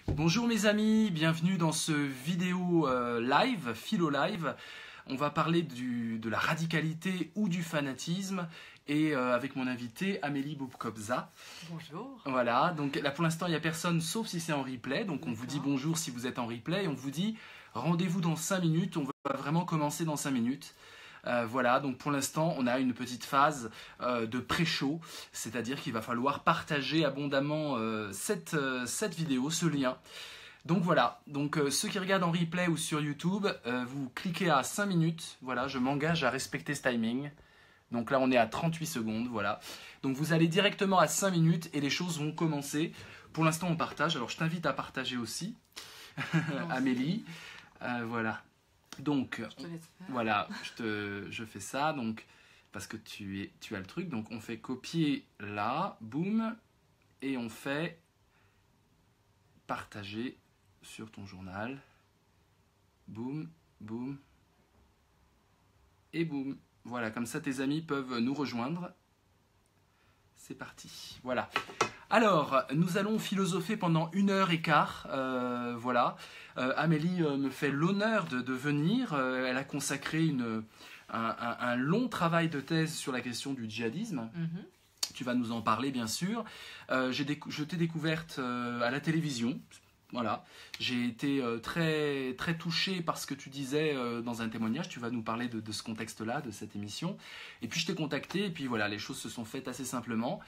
Bonjour mes amis, bienvenue dans ce vidéo live, philo live. On va parler de la radicalité ou du fanatisme et avec mon invité Amélie Boubkobza. Bonjour. Voilà, donc là pour l'instant il n'y a personne sauf si c'est en replay, donc on vous dit bonjour si vous êtes en replay et on vous dit rendez-vous dans 5 minutes, on va vraiment commencer dans 5 minutes. Voilà, donc pour l'instant, on a une petite phase de pré-show, c'est-à-dire qu'il va falloir partager abondamment cette vidéo, ce lien. Donc voilà, donc ceux qui regardent en replay ou sur YouTube, vous cliquez à 5 minutes, voilà, je m'engage à respecter ce timing. Donc là, on est à 38 secondes, voilà. Donc vous allez directement à 5 minutes et les choses vont commencer. Pour l'instant, on partage, alors je t'invite à partager aussi, Amélie, voilà. Donc, voilà, je fais ça, donc, parce que tu as le truc. Donc, on fait copier là, boum, et on fait partager sur ton journal. Boum, boum, et boum. Voilà, comme ça, tes amis peuvent nous rejoindre. C'est parti, voilà. Alors, nous allons philosopher pendant 1h15, voilà. Amélie me fait l'honneur de venir. Elle a consacré un long travail de thèse sur la question du djihadisme. Tu vas nous en parler, bien sûr. Je t'ai découverte à la télévision. Voilà, j'ai été très, très touché par ce que tu disais dans un témoignage. Tu vas nous parler de ce contexte-là, de cette émission. Et puis je t'ai contacté, et puis voilà, les choses se sont faites assez simplement.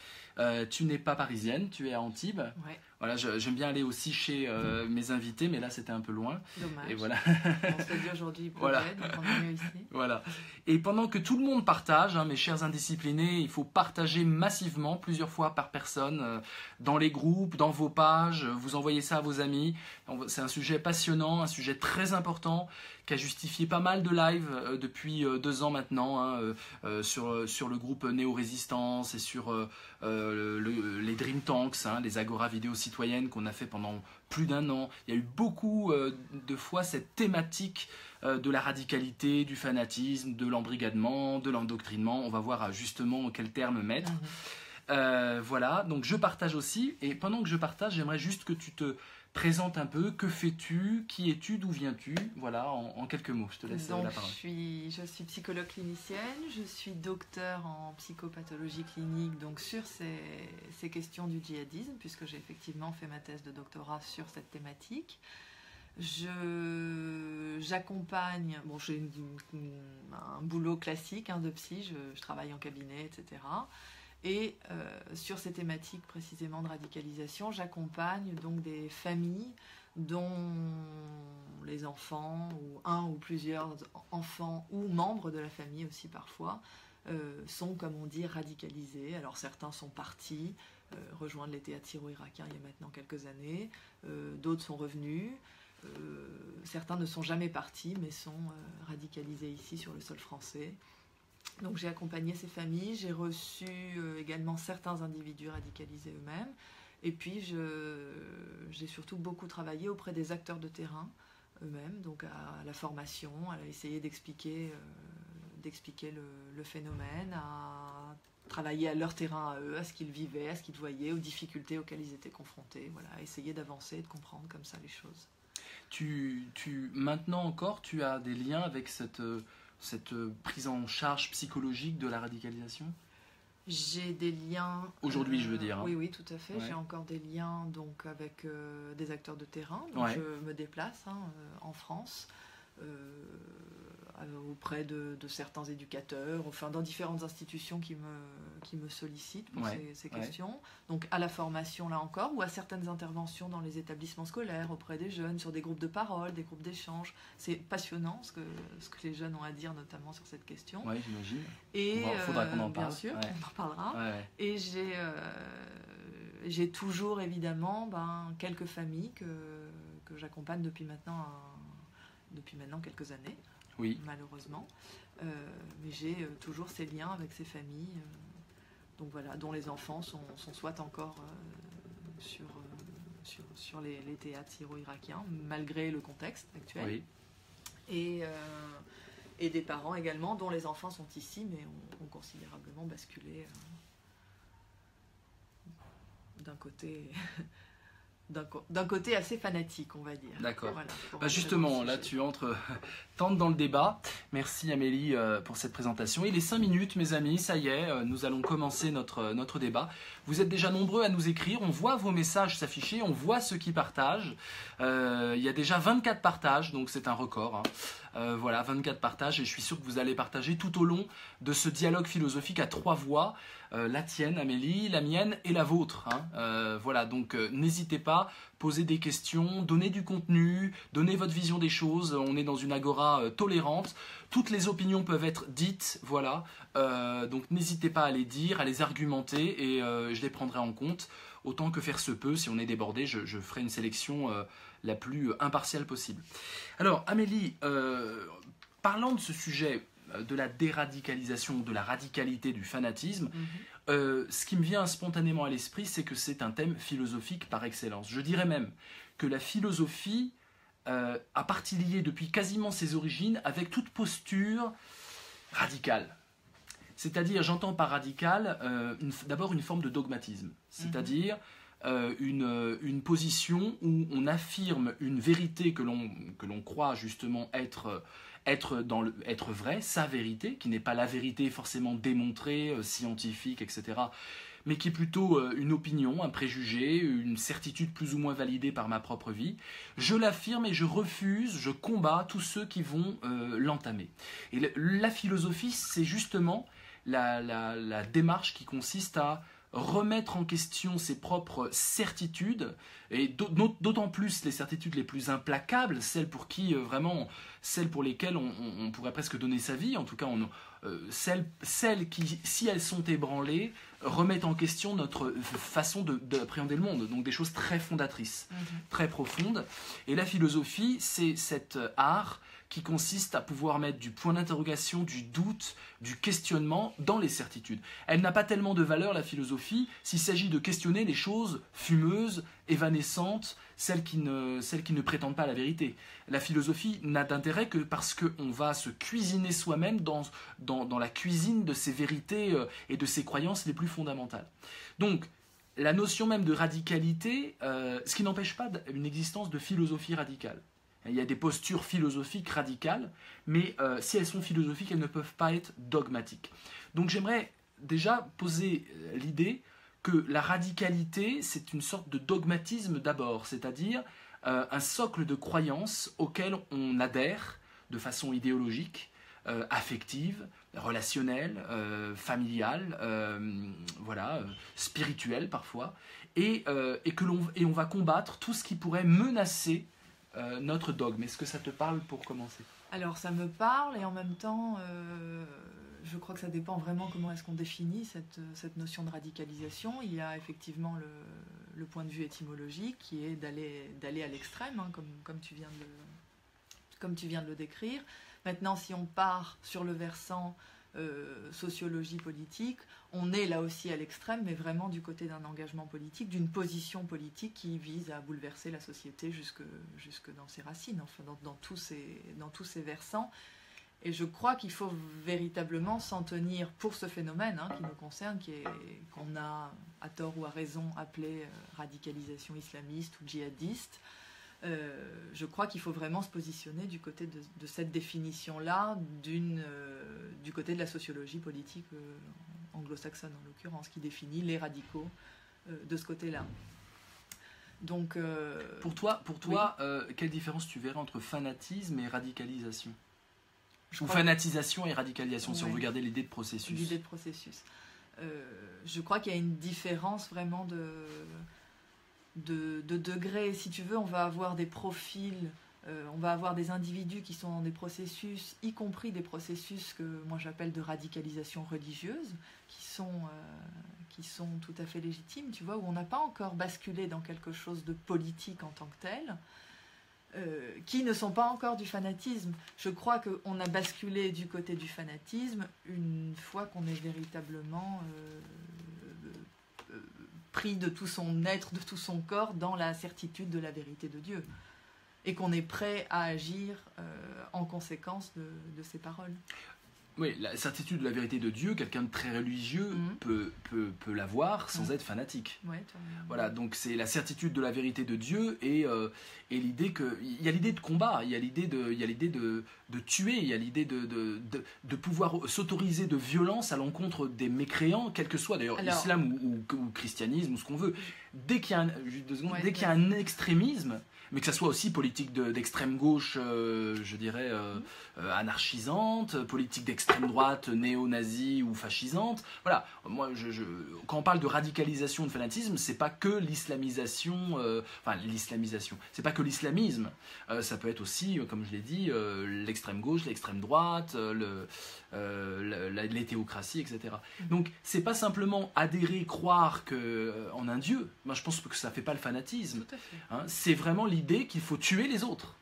Tu n'es pas parisienne, tu es à Antibes. Ouais. Voilà, j'aime bien aller aussi chez mes invités, mais là c'était un peu loin. Dommage. Et voilà. On se dit aujourd'hui, Voilà. donc on est mieux ici. Voilà. Et pendant que tout le monde partage, mes chers indisciplinés, il faut partager massivement, plusieurs fois par personne, dans les groupes, dans vos pages, vous envoyez ça à vos amis. C'est un sujet passionnant, un sujet très important, qui a justifié pas mal de lives depuis 2 ans maintenant, sur le groupe Néo-Résistance et sur les Dream Tanks, les Agora vidéos citoyennes qu'on a fait pendant plus d'1 an. Il y a eu beaucoup de fois cette thématique de la radicalité, du fanatisme, de l'embrigadement, de l'endoctrinement. On va voir justement quel terme mettre. Voilà, donc je partage aussi. Et pendant que je partage, j'aimerais juste que tu te présentes un peu. Que fais-tu? Qui es-tu? D'où viens-tu? Voilà, en quelques mots. Je te laisse la parole. Je suis psychologue clinicienne. Je suis docteur en psychopathologie clinique, donc sur ces questions du djihadisme, puisque j'ai effectivement fait ma thèse de doctorat sur cette thématique. J'accompagne, bon, j'ai un boulot classique de psy, je travaille en cabinet, etc. Et sur ces thématiques précisément de radicalisation, j'accompagne donc des familles dont les enfants, ou un ou plusieurs enfants, ou membres de la famille aussi parfois, sont, comme on dit, radicalisés. Alors certains sont partis, rejoindre les théâtres syro-irakiens il y a maintenant quelques années, d'autres sont revenus. Certains ne sont jamais partis, mais sont radicalisés ici sur le sol français. Donc j'ai accompagné ces familles, j'ai reçu également certains individus radicalisés eux-mêmes. Et puis j'ai surtout beaucoup travaillé auprès des acteurs de terrain eux-mêmes, donc à la formation, à essayer d'expliquer le phénomène, à travailler à leur terrain à eux, à ce qu'ils vivaient, à ce qu'ils voyaient, aux difficultés auxquelles ils étaient confrontés. Voilà, à essayer d'avancer et de comprendre comme ça les choses. Maintenant encore, tu as des liens avec cette prise en charge psychologique de la radicalisation? J'ai des liens... Aujourd'hui, je veux dire. Oui, tout à fait. Ouais. J'ai encore des liens donc, avec des acteurs de terrain. Donc, je me déplace en France auprès de certains éducateurs, enfin dans différentes institutions qui me sollicitent pour ces questions. Donc à la formation là encore, ou à certaines interventions dans les établissements scolaires, auprès des jeunes, sur des groupes de parole, des groupes d'échange. C'est passionnant ce que les jeunes ont à dire notamment sur cette question. Oui, j'imagine. Et il faudra qu'on en parle. Bien sûr, on en parlera. Et j'ai toujours évidemment quelques familles que j'accompagne depuis maintenant quelques années. Oui. Malheureusement, mais j'ai toujours ces liens avec ces familles, donc voilà, dont les enfants sont soit encore sur les théâtres syro-irakiens, malgré le contexte actuel, et des parents également, dont les enfants sont ici, mais ont considérablement basculé d'un côté d'un côté assez fanatique, on va dire. D'accord. Voilà, justement, là tu tentes dans le débat. Merci Amélie pour cette présentation. Il est 5 minutes, mes amis, ça y est, nous allons commencer notre débat. Vous êtes déjà nombreux à nous écrire, on voit vos messages s'afficher, on voit ceux qui partagent. Il y a déjà 24 partages, donc c'est un record. Voilà, 24 partages, et je suis sûr que vous allez partager tout au long de ce dialogue philosophique à 3 voix. La tienne, Amélie, la mienne et la vôtre. Voilà, donc n'hésitez pas, posez des questions, donnez du contenu, donnez votre vision des choses. On est dans une agora tolérante. Toutes les opinions peuvent être dites, voilà. Donc n'hésitez pas à les dire, à les argumenter, et je les prendrai en compte. Autant que faire se peut, si on est débordé, je ferai une sélection la plus impartiale possible. Alors, Amélie, parlant de ce sujet de la déradicalisation, de la radicalité du fanatisme, ce qui me vient spontanément à l'esprit, c'est que c'est un thème philosophique par excellence. Je dirais même que la philosophie a partie liée depuis quasiment ses origines avec toute posture radicale. C'est-à-dire, j'entends par radical d'abord une forme de dogmatisme, c'est-à-dire une position où on affirme une vérité que l'on croit justement être vrai, sa vérité, qui n'est pas la vérité forcément démontrée, scientifique, etc., mais qui est plutôt une opinion, un préjugé, une certitude plus ou moins validée par ma propre vie. Je l'affirme et je refuse, je combats tous ceux qui vont l'entamer. Et la philosophie, c'est justement la démarche qui consiste à remettre en question ses propres certitudes, et d'autant plus les certitudes les plus implacables, celles pour lesquelles on pourrait presque donner sa vie, en tout cas celles qui, si elles sont ébranlées, remettent en question notre façon d'appréhender le monde, donc des choses très fondatrices, très profondes. Et la philosophie, c'est cet art qui consiste à pouvoir mettre du point d'interrogation, du doute, du questionnement dans les certitudes. Elle n'a pas tellement de valeur, la philosophie, s'il s'agit de questionner les choses fumeuses, évanescentes, celles qui ne prétendent pas à la vérité. La philosophie n'a d'intérêt que parce qu'on va se cuisiner soi-même dans la cuisine de ses vérités et de ses croyances les plus fondamentales. Donc, la notion même de radicalité, ce qui n'empêche pas une existence de philosophie radicale. Il y a des postures philosophiques radicales, mais si elles sont philosophiques, elles ne peuvent pas être dogmatiques. Donc j'aimerais déjà poser l'idée que la radicalité, c'est une sorte de dogmatisme d'abord, c'est-à-dire un socle de croyances auquel on adhère de façon idéologique, affective, relationnelle, familiale, spirituelle parfois, et on va combattre tout ce qui pourrait menacer notre dogme. Est-ce que ça te parle pour commencer ? Alors ça me parle, et en même temps, je crois que ça dépend vraiment comment est-ce qu'on définit cette notion de radicalisation. Il y a effectivement le point de vue étymologique qui est d'aller à l'extrême, hein, comme tu viens de le décrire. Maintenant, si on part sur le versant sociologie politique, on est là aussi à l'extrême, mais vraiment du côté d'un engagement politique, d'une position politique qui vise à bouleverser la société jusque dans ses racines, enfin dans tous ces versants. Et je crois qu'il faut véritablement s'en tenir pour ce phénomène qui nous concerne, qu'on a à tort ou à raison appelé radicalisation islamiste ou djihadiste. Je crois qu'il faut vraiment se positionner du côté de cette définition-là, du côté de la sociologie politique anglo-saxonne en l'occurrence, qui définit les radicaux de ce côté-là. Donc, pour toi, oui. Quelle différence tu verrais entre fanatisme et radicalisation ? Ou fanatisation et radicalisation, si on veut garder l'idée de processus. L'idée de processus. Je crois qu'il y a une différence vraiment de degrés. Si tu veux, on va avoir des profils, on va avoir des individus qui sont dans des processus, y compris des processus que moi j'appelle de radicalisation religieuse, qui sont tout à fait légitimes, tu vois, où on n'a pas encore basculé dans quelque chose de politique en tant que tel, qui ne sont pas encore du fanatisme. Je crois qu'on a basculé du côté du fanatisme une fois qu'on est véritablement pris de tout son être, de tout son corps dans la certitude de la vérité de Dieu, et qu'on est prêt à agir en conséquence de ces paroles. Oui, la certitude de la vérité de Dieu, quelqu'un de très religieux peut l'avoir sans être fanatique. Ouais, voilà, donc c'est la certitude de la vérité de Dieu et l'idée que il y a l'idée de combat, il y a l'idée de tuer, il y a l'idée de pouvoir s'autoriser de violence à l'encontre des mécréants, quel que soit d'ailleurs islam ou christianisme ou ce qu'on veut. Dès qu'il y a dès qu'il y a un extrémisme, mais que ça soit aussi politique d'extrême gauche, je dirais anarchisante, politique d'extrême droite, néo-nazie ou fascisante. Voilà, moi, quand on parle de radicalisation, de fanatisme, c'est pas que l'islamisation, c'est pas que l'islamisme. Ça peut être aussi, comme je l'ai dit, l'extrême gauche, l'extrême droite, les théocraties, etc. Donc, c'est pas simplement adhérer, croire en un Dieu. Moi, je pense que ça fait pas le fanatisme. Tout à fait. Hein, c'est vraiment l'idée qu'il faut tuer les autres.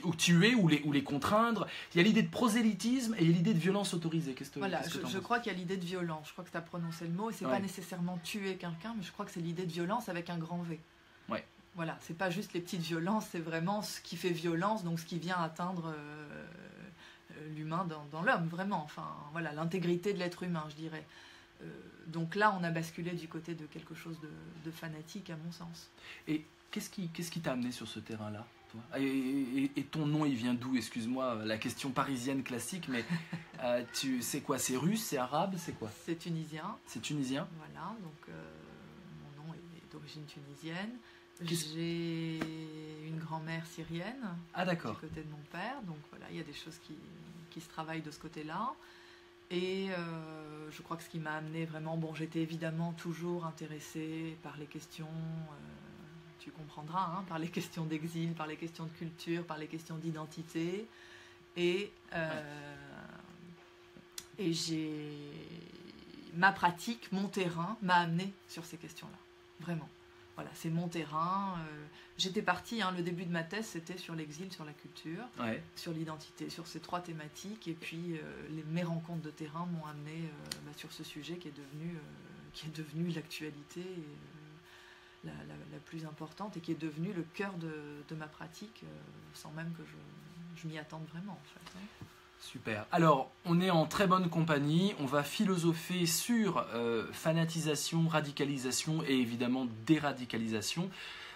Ou tuer ou les contraindre. Il y a l'idée de prosélytisme et il y a l'idée de violence autorisée. Je crois qu'il y a l'idée de violence. Je crois que tu as prononcé le mot. Et c'est pas nécessairement tuer quelqu'un, mais je crois que c'est l'idée de violence avec un grand V. Ouais. Voilà, c'est pas juste les petites violences, c'est vraiment ce qui fait violence, donc ce qui vient atteindre l'humain dans l'homme, vraiment. Enfin, voilà, l'intégrité de l'être humain, je dirais. Donc là, on a basculé du côté de quelque chose de fanatique, à mon sens. Et qu'est-ce qui t'a amené sur ce terrain-là, toi ? Et ton nom, il vient d'où ? Excuse-moi, la question parisienne classique, mais c'est quoi ? C'est russe, c'est arabe, c'est quoi ? C'est tunisien. C'est tunisien ? Voilà, donc mon nom est d'origine tunisienne. J'ai une grand-mère syrienne. Ah, d'accord. Du côté de mon père, donc voilà, il y a des choses qui se travaillent de ce côté-là. Et je crois que ce qui m'a amené vraiment, j'étais évidemment toujours intéressée par les questions, tu comprendras, par les questions d'exil, par les questions de culture, par les questions d'identité. Et ma pratique, mon terrain m'a amené sur ces questions-là, vraiment. Voilà, c'est mon terrain. J'étais partie, le début de ma thèse, c'était sur l'exil, sur la culture, sur l'identité, sur ces 3 thématiques. Et puis, mes rencontres de terrain m'ont amené sur ce sujet qui est devenu l'actualité la plus importante et qui est devenu le cœur de ma pratique, sans même que je m'y attende vraiment, en fait. Super. Alors, on est en très bonne compagnie. On va philosopher sur fanatisation, radicalisation et évidemment déradicalisation.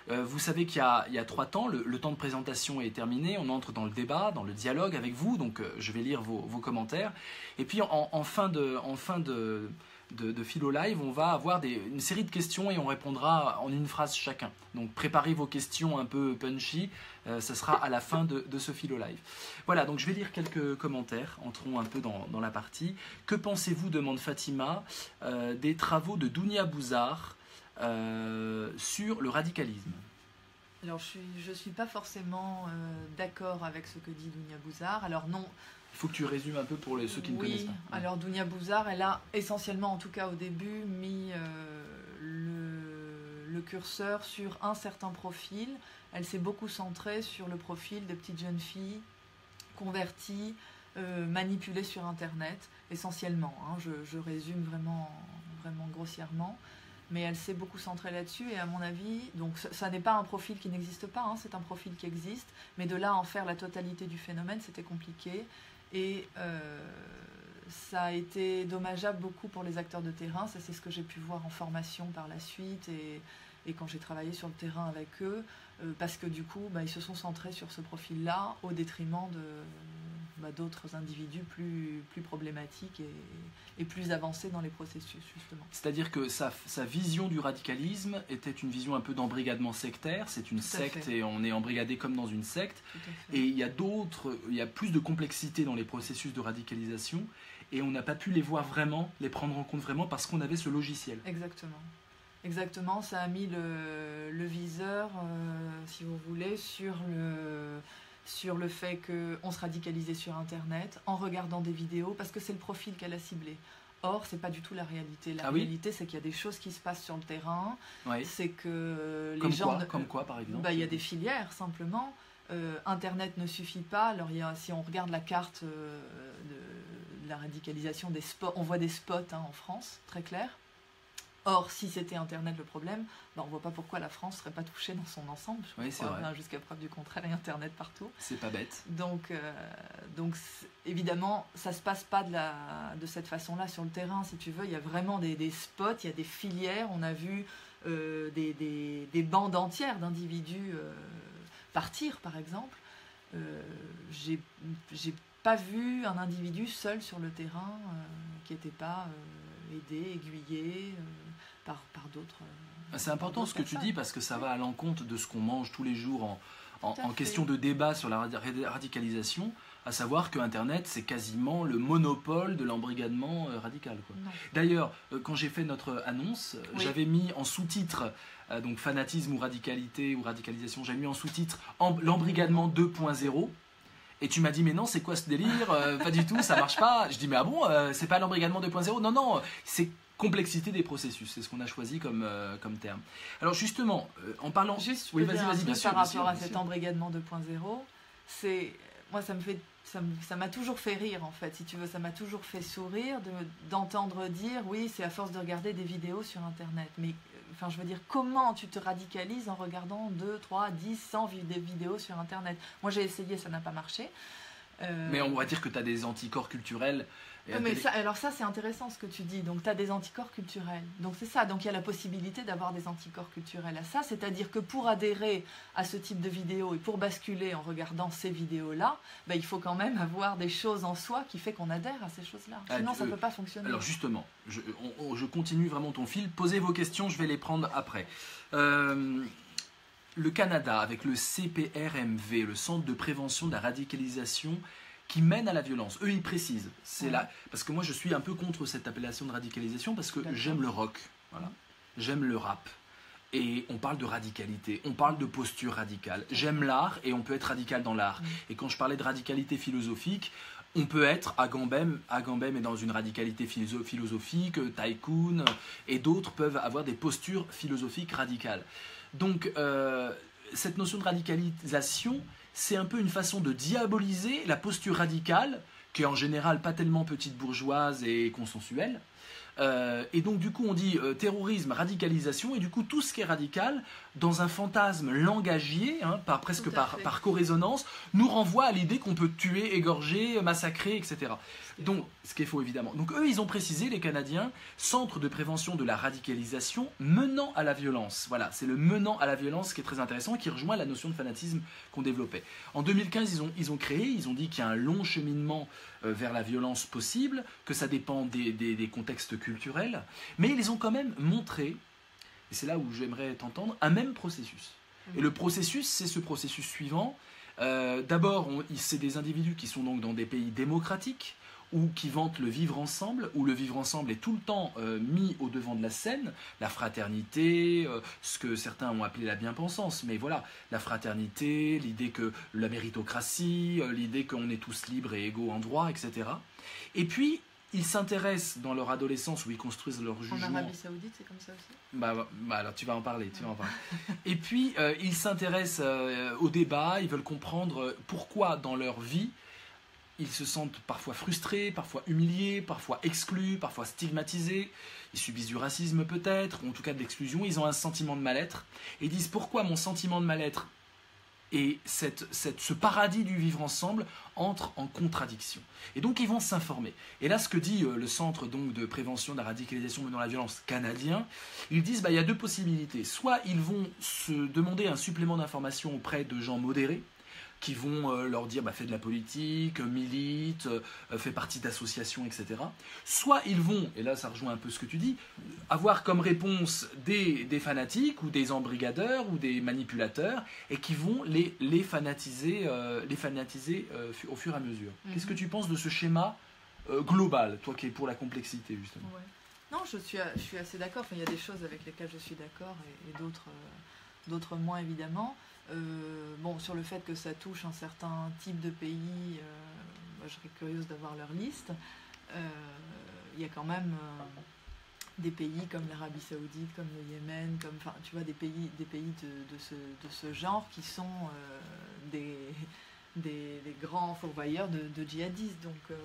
Vous savez qu'il y a 3 temps. Le temps de présentation est terminé. On entre dans le débat, dans le dialogue avec vous. Donc, je vais lire vos commentaires. Et puis, en fin de Philo Live, on va avoir une série de questions et on répondra en une phrase chacun. Donc préparez vos questions un peu punchy, ça sera à la fin de ce Philo Live. Voilà, donc je vais lire quelques commentaires, entrons un peu dans la partie. Que pensez-vous, demande Fatima, des travaux de Dounia Bouzard sur le radicalisme ? Alors je suis pas forcément d'accord avec ce que dit Dounia Bouzard. Alors non. Il faut que tu résumes un peu pour ceux qui ne connaissent pas. Oui, alors Dounia Bouzard, elle a essentiellement, en tout cas au début, mis le curseur sur un certain profil. Elle s'est beaucoup centrée sur le profil des petites jeunes filles converties, manipulées sur Internet, essentiellement. Je résume vraiment grossièrement. Mais elle s'est beaucoup centrée là-dessus et à mon avis, donc ça n'est pas un profil qui n'existe pas, c'est un profil qui existe, mais de là à en faire la totalité du phénomène, c'était compliqué. Et ça a été dommageable beaucoup pour les acteurs de terrain, ça c'est ce que j'ai pu voir en formation par la suite et quand j'ai travaillé sur le terrain avec eux, parce que du coup ils se sont centrés sur ce profil-là au détriment d'autres individus plus problématiques et plus avancés dans les processus justement. C'est-à-dire que sa vision du radicalisme était une vision un peu d'embrigadement sectaire, c'est une secte et on est embrigadé comme dans une secte, et il y a plus de complexité dans les processus de radicalisation et on n'a pas pu les voir vraiment, les prendre en compte vraiment parce qu'on avait ce logiciel. Exactement, ça a mis le viseur, si vous voulez, sur le fait qu'on se radicalisait sur Internet en regardant des vidéos parce que c'est le profil qu'elle a ciblé. Or, c'est pas du tout la réalité. La réalité, c'est qu'il y a des choses qui se passent sur le terrain. Oui. C'est que les gens... Comme quoi, par exemple ? Il y a des filières, simplement. Internet ne suffit pas. Alors, si on regarde la carte de la radicalisation des spots, on voit des spots en France, très clair. Or, si c'était Internet le problème, on ne voit pas pourquoi la France ne serait pas touchée dans son ensemble. Oui, c'est vrai. Jusqu'à preuve du contraire, il y a Internet partout. C'est pas bête. Donc évidemment, ça ne se passe pas de cette façon-là sur le terrain, si tu veux. Il y a vraiment des spots, il y a des filières. On a vu des bandes entières d'individus partir, par exemple. J'ai pas vu un individu seul sur le terrain qui n'était pas aidé, aiguillé par d'autres. C'est important ce que tu dis parce que ça va à l'encontre de ce qu'on mange tous les jours en question de débat sur la radicalisation, à savoir que Internet c'est quasiment le monopole de l'embrigadement radical. D'ailleurs, quand j'ai fait notre annonce, j'avais mis en sous-titre donc fanatisme ou radicalité ou radicalisation, j'avais mis en sous-titre l'embrigadement 2.0. Et tu m'as dit, mais non, c'est quoi ce délire? Pas du tout, ça marche pas. Je dis, mais ah bon, c'est pas l'embrigadement 2.0? Non, non, c'est complexité des processus. C'est ce qu'on a choisi comme terme. Alors justement, en parlant... Juste, oui, vas-y, bien sûr. Par rapport à cet embrigadement 2.0, moi, ça m'a toujours fait rire, en fait, si tu veux. Ça m'a toujours fait sourire d'entendre dire, oui, c'est à force de regarder des vidéos sur Internet. Mais... Enfin, je veux dire, comment tu te radicalises en regardant 2, 3, 10, 100 vidéos sur Internet? Moi, j'ai essayé, ça n'a pas marché. Mais on va dire que tu as des anticorps culturels. Alors ça, c'est intéressant ce que tu dis. Donc, tu as des anticorps culturels. Donc, c'est ça. Donc, il y a la possibilité d'avoir des anticorps culturels à ça. C'est-à-dire que pour adhérer à ce type de vidéo et pour basculer en regardant ces vidéos-là, il faut quand même avoir des choses en soi qui fait qu'on adhère à ces choses-là. Sinon, ça ne peut pas fonctionner. Alors, justement, je continue vraiment ton fil. Posez vos questions, je vais les prendre après. Le Canada, avec le CPRMV, le Centre de prévention de la radicalisation, qui mène à la violence. Eux, ils précisent. C'est là, parce que moi, je suis un peu contre cette appellation de radicalisation parce que j'aime le rock, voilà. J'aime le rap. Et on parle de radicalité, on parle de posture radicale. J'aime l'art et on peut être radical dans l'art. Et quand je parlais de radicalité philosophique, on peut être, Agamben est dans une radicalité philosophique, Tycoon, et d'autres peuvent avoir des postures philosophiques radicales. Donc, cette notion de radicalisation, c'est un peu une façon de diaboliser la posture radicale, qui est en général pas tellement petite bourgeoise et consensuelle. Et donc du coup on dit terrorisme, radicalisation, et du coup tout ce qui est radical, dans un fantasme langagier, presque par corrésonance, nous renvoie à l'idée qu'on peut tuer, égorger, massacrer, etc. Donc, ce qui est faux évidemment. Donc eux ils ont précisé, les Canadiens, Centre de prévention de la radicalisation menant à la violence. Voilà, c'est le menant à la violence qui est très intéressant, qui rejoint la notion de fanatisme qu'on développait. En 2015 ils ont dit qu'il y a un long cheminement vers la violence possible, que ça dépend des contextes culturels, mais ils ont quand même montré, et c'est là où j'aimerais t'entendre, un même processus. Et le processus, c'est ce processus suivant. D'abord, c'est des individus qui sont donc dans des pays démocratiques, ou qui vantent le vivre ensemble, où le vivre ensemble est tout le temps mis au devant de la scène, la fraternité, ce que certains ont appelé la bien-pensance, mais voilà, la fraternité, l'idée que la méritocratie, l'idée qu'on est tous libres et égaux en droit, etc. Et puis, ils s'intéressent dans leur adolescence, où ils construisent leur jugement. En Arabie Saoudite, c'est comme ça aussi? Alors tu vas en parler, Et puis, ils s'intéressent au débat, ils veulent comprendre pourquoi dans leur vie, ils se sentent parfois frustrés, parfois humiliés, parfois exclus, parfois stigmatisés. Ils subissent du racisme peut-être, ou en tout cas de l'exclusion. Ils ont un sentiment de mal-être. Et ils disent pourquoi mon sentiment de mal-être et ce paradis du vivre ensemble entrent en contradiction. Et donc ils vont s'informer. Et là, ce que dit le Centre donc, de prévention de la radicalisation menant à la violence canadien, ils disent il y a deux possibilités. Soit ils vont se demander un supplément d'information auprès de gens modérés, qui vont leur dire fais de la politique, milite, fais partie d'associations, etc. Soit ils vont, et là ça rejoint un peu ce que tu dis, avoir comme réponse des fanatiques ou des embrigadeurs ou des manipulateurs et qui vont les fanatiser au fur et à mesure. Qu'est-ce que tu penses de ce schéma global, toi qui es pour la complexité justement? Non, je suis assez d'accord. Enfin, il y a des choses avec lesquelles je suis d'accord et d'autres moins évidemment. Sur le fait que ça touche un certain type de pays, je serais curieuse d'avoir leur liste. Il y a quand même des pays comme l'Arabie Saoudite, comme le Yémen, tu vois, des pays de ce genre qui sont des grands fourvoyeurs de djihadistes. Donc,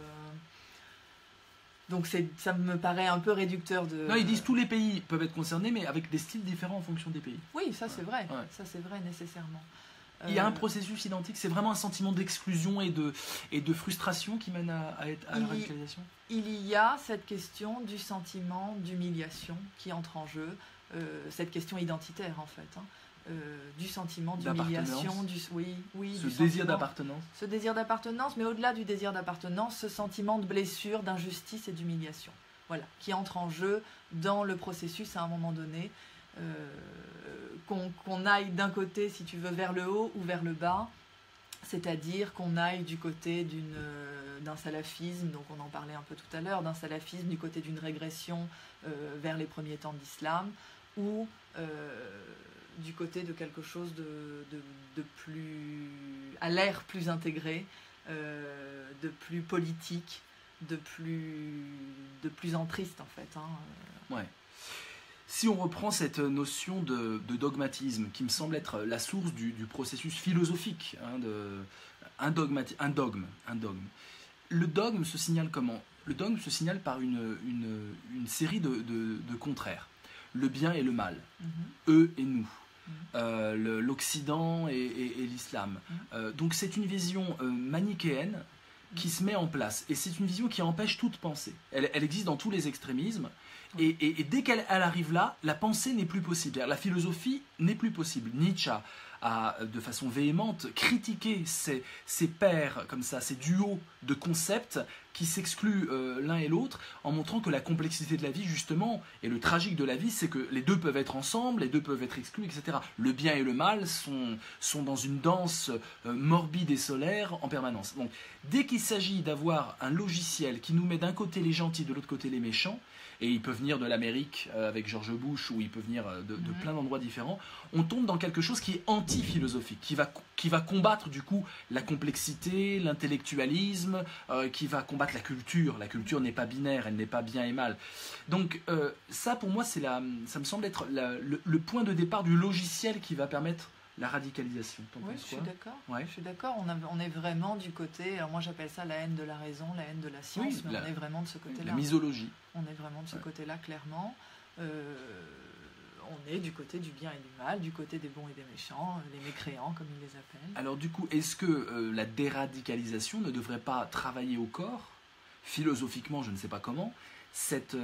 Donc ça me paraît un peu réducteur de... Non, ils disent tous les pays peuvent être concernés, mais avec des styles différents en fonction des pays. Oui, ça c'est vrai. Ouais. Ça c'est vrai nécessairement. Il y a un processus identique, c'est vraiment un sentiment d'exclusion et de frustration qui mène à la radicalisation. Il y a cette question du sentiment d'humiliation qui entre en jeu, cette question identitaire en fait, du sentiment d'humiliation, ce désir d'appartenance. Ce désir d'appartenance, mais au-delà du désir d'appartenance, ce sentiment de blessure, d'injustice et d'humiliation, voilà, qui entre en jeu dans le processus à un moment donné. Qu'on aille d'un côté, si tu veux, vers le haut ou vers le bas, c'est-à-dire qu'on aille du côté d'un salafisme, donc on en parlait un peu tout à l'heure, d'un salafisme du côté d'une régression vers les premiers temps de l'islam, ou du côté de quelque chose de plus, à l'air plus intégré, de plus politique, de plus entriste en fait. Ouais. Si on reprend cette notion de dogmatisme, qui me semble être la source du processus philosophique, un dogme. Le dogme se signale comment? Le dogme se signale par une série de contraires. Le bien et le mal, eux et nous, l'Occident et l'islam. Donc c'est une vision manichéenne qui se met en place. Et c'est une vision qui empêche toute pensée. Elle existe dans tous les extrémismes. Et dès qu'elle arrive là, la pensée n'est plus possible. La philosophie n'est plus possible. Nietzsche a, de façon véhémente, critiqué ces paires, comme ça, ces duos de concepts qui s'excluent l'un et l'autre, en montrant que la complexité de la vie, justement, et le tragique de la vie, c'est que les deux peuvent être ensemble, les deux peuvent être exclus, etc. Le bien et le mal sont dans une danse morbide et solaire en permanence. Donc, dès qu'il s'agit d'avoir un logiciel qui nous met d'un côté les gentils, de l'autre côté les méchants, et il peut venir de l'Amérique avec George Bush, ou il peut venir de plein d'endroits différents, on tombe dans quelque chose qui est anti-philosophique, qui va combattre du coup la complexité, l'intellectualisme, qui va combattre la culture. La culture n'est pas binaire, elle n'est pas bien et mal. Donc ça pour moi, ça me semble être le point de départ du logiciel qui va permettre la radicalisation. Oui, je suis d'accord. Ouais. Je suis d'accord. On est vraiment du côté. Alors moi, j'appelle ça la haine de la raison, la haine de la science, oui, mais on est vraiment de ce côté-là. La misologie. On est vraiment de ce côté-là, clairement. On est du côté du bien et du mal, du côté des bons et des méchants, les mécréants, comme ils les appellent. Alors du coup, est-ce que la déradicalisation ne devrait pas travailler au corps, philosophiquement, je ne sais pas comment, cette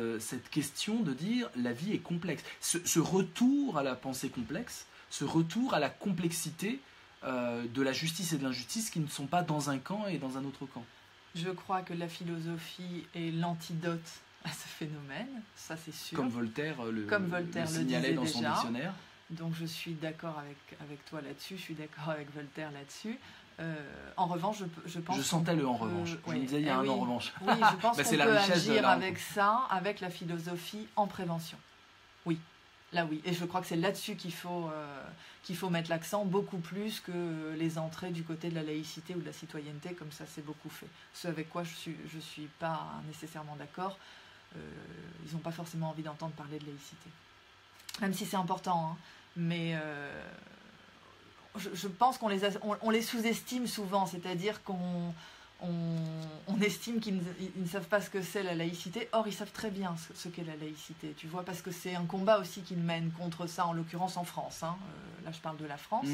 question de dire la vie est complexe, ce retour à la pensée complexe, ce retour à la complexité de la justice et de l'injustice qui ne sont pas dans un camp et dans un autre camp. Je crois que la philosophie est l'antidote à ce phénomène, ça c'est sûr. Comme Voltaire le signalait dans son dictionnaire. Donc je suis d'accord avec toi là-dessus, je suis d'accord avec Voltaire là-dessus. En revanche, je pense... Je sentais le « en revanche ». Je me disais, il y a un « en revanche ». Oui, je pense qu'on peut agir avec ça, avec la philosophie en prévention. Oui. Là, oui. Et je crois que c'est là-dessus qu'il faut mettre l'accent, beaucoup plus que les entrées du côté de la laïcité ou de la citoyenneté, comme ça c'est beaucoup fait. Ce avec quoi je suis pas nécessairement d'accord. Ils n'ont pas forcément envie d'entendre parler de laïcité. Même si c'est important, hein. Mais je pense qu'on les sous-estime souvent, c'est-à-dire qu'on estime qu'ils ne savent pas ce que c'est la laïcité. Or, ils savent très bien ce qu'est la laïcité, tu vois, parce que c'est un combat aussi qu'ils mènent contre ça, en l'occurrence en France. Hein. Là, je parle de la France.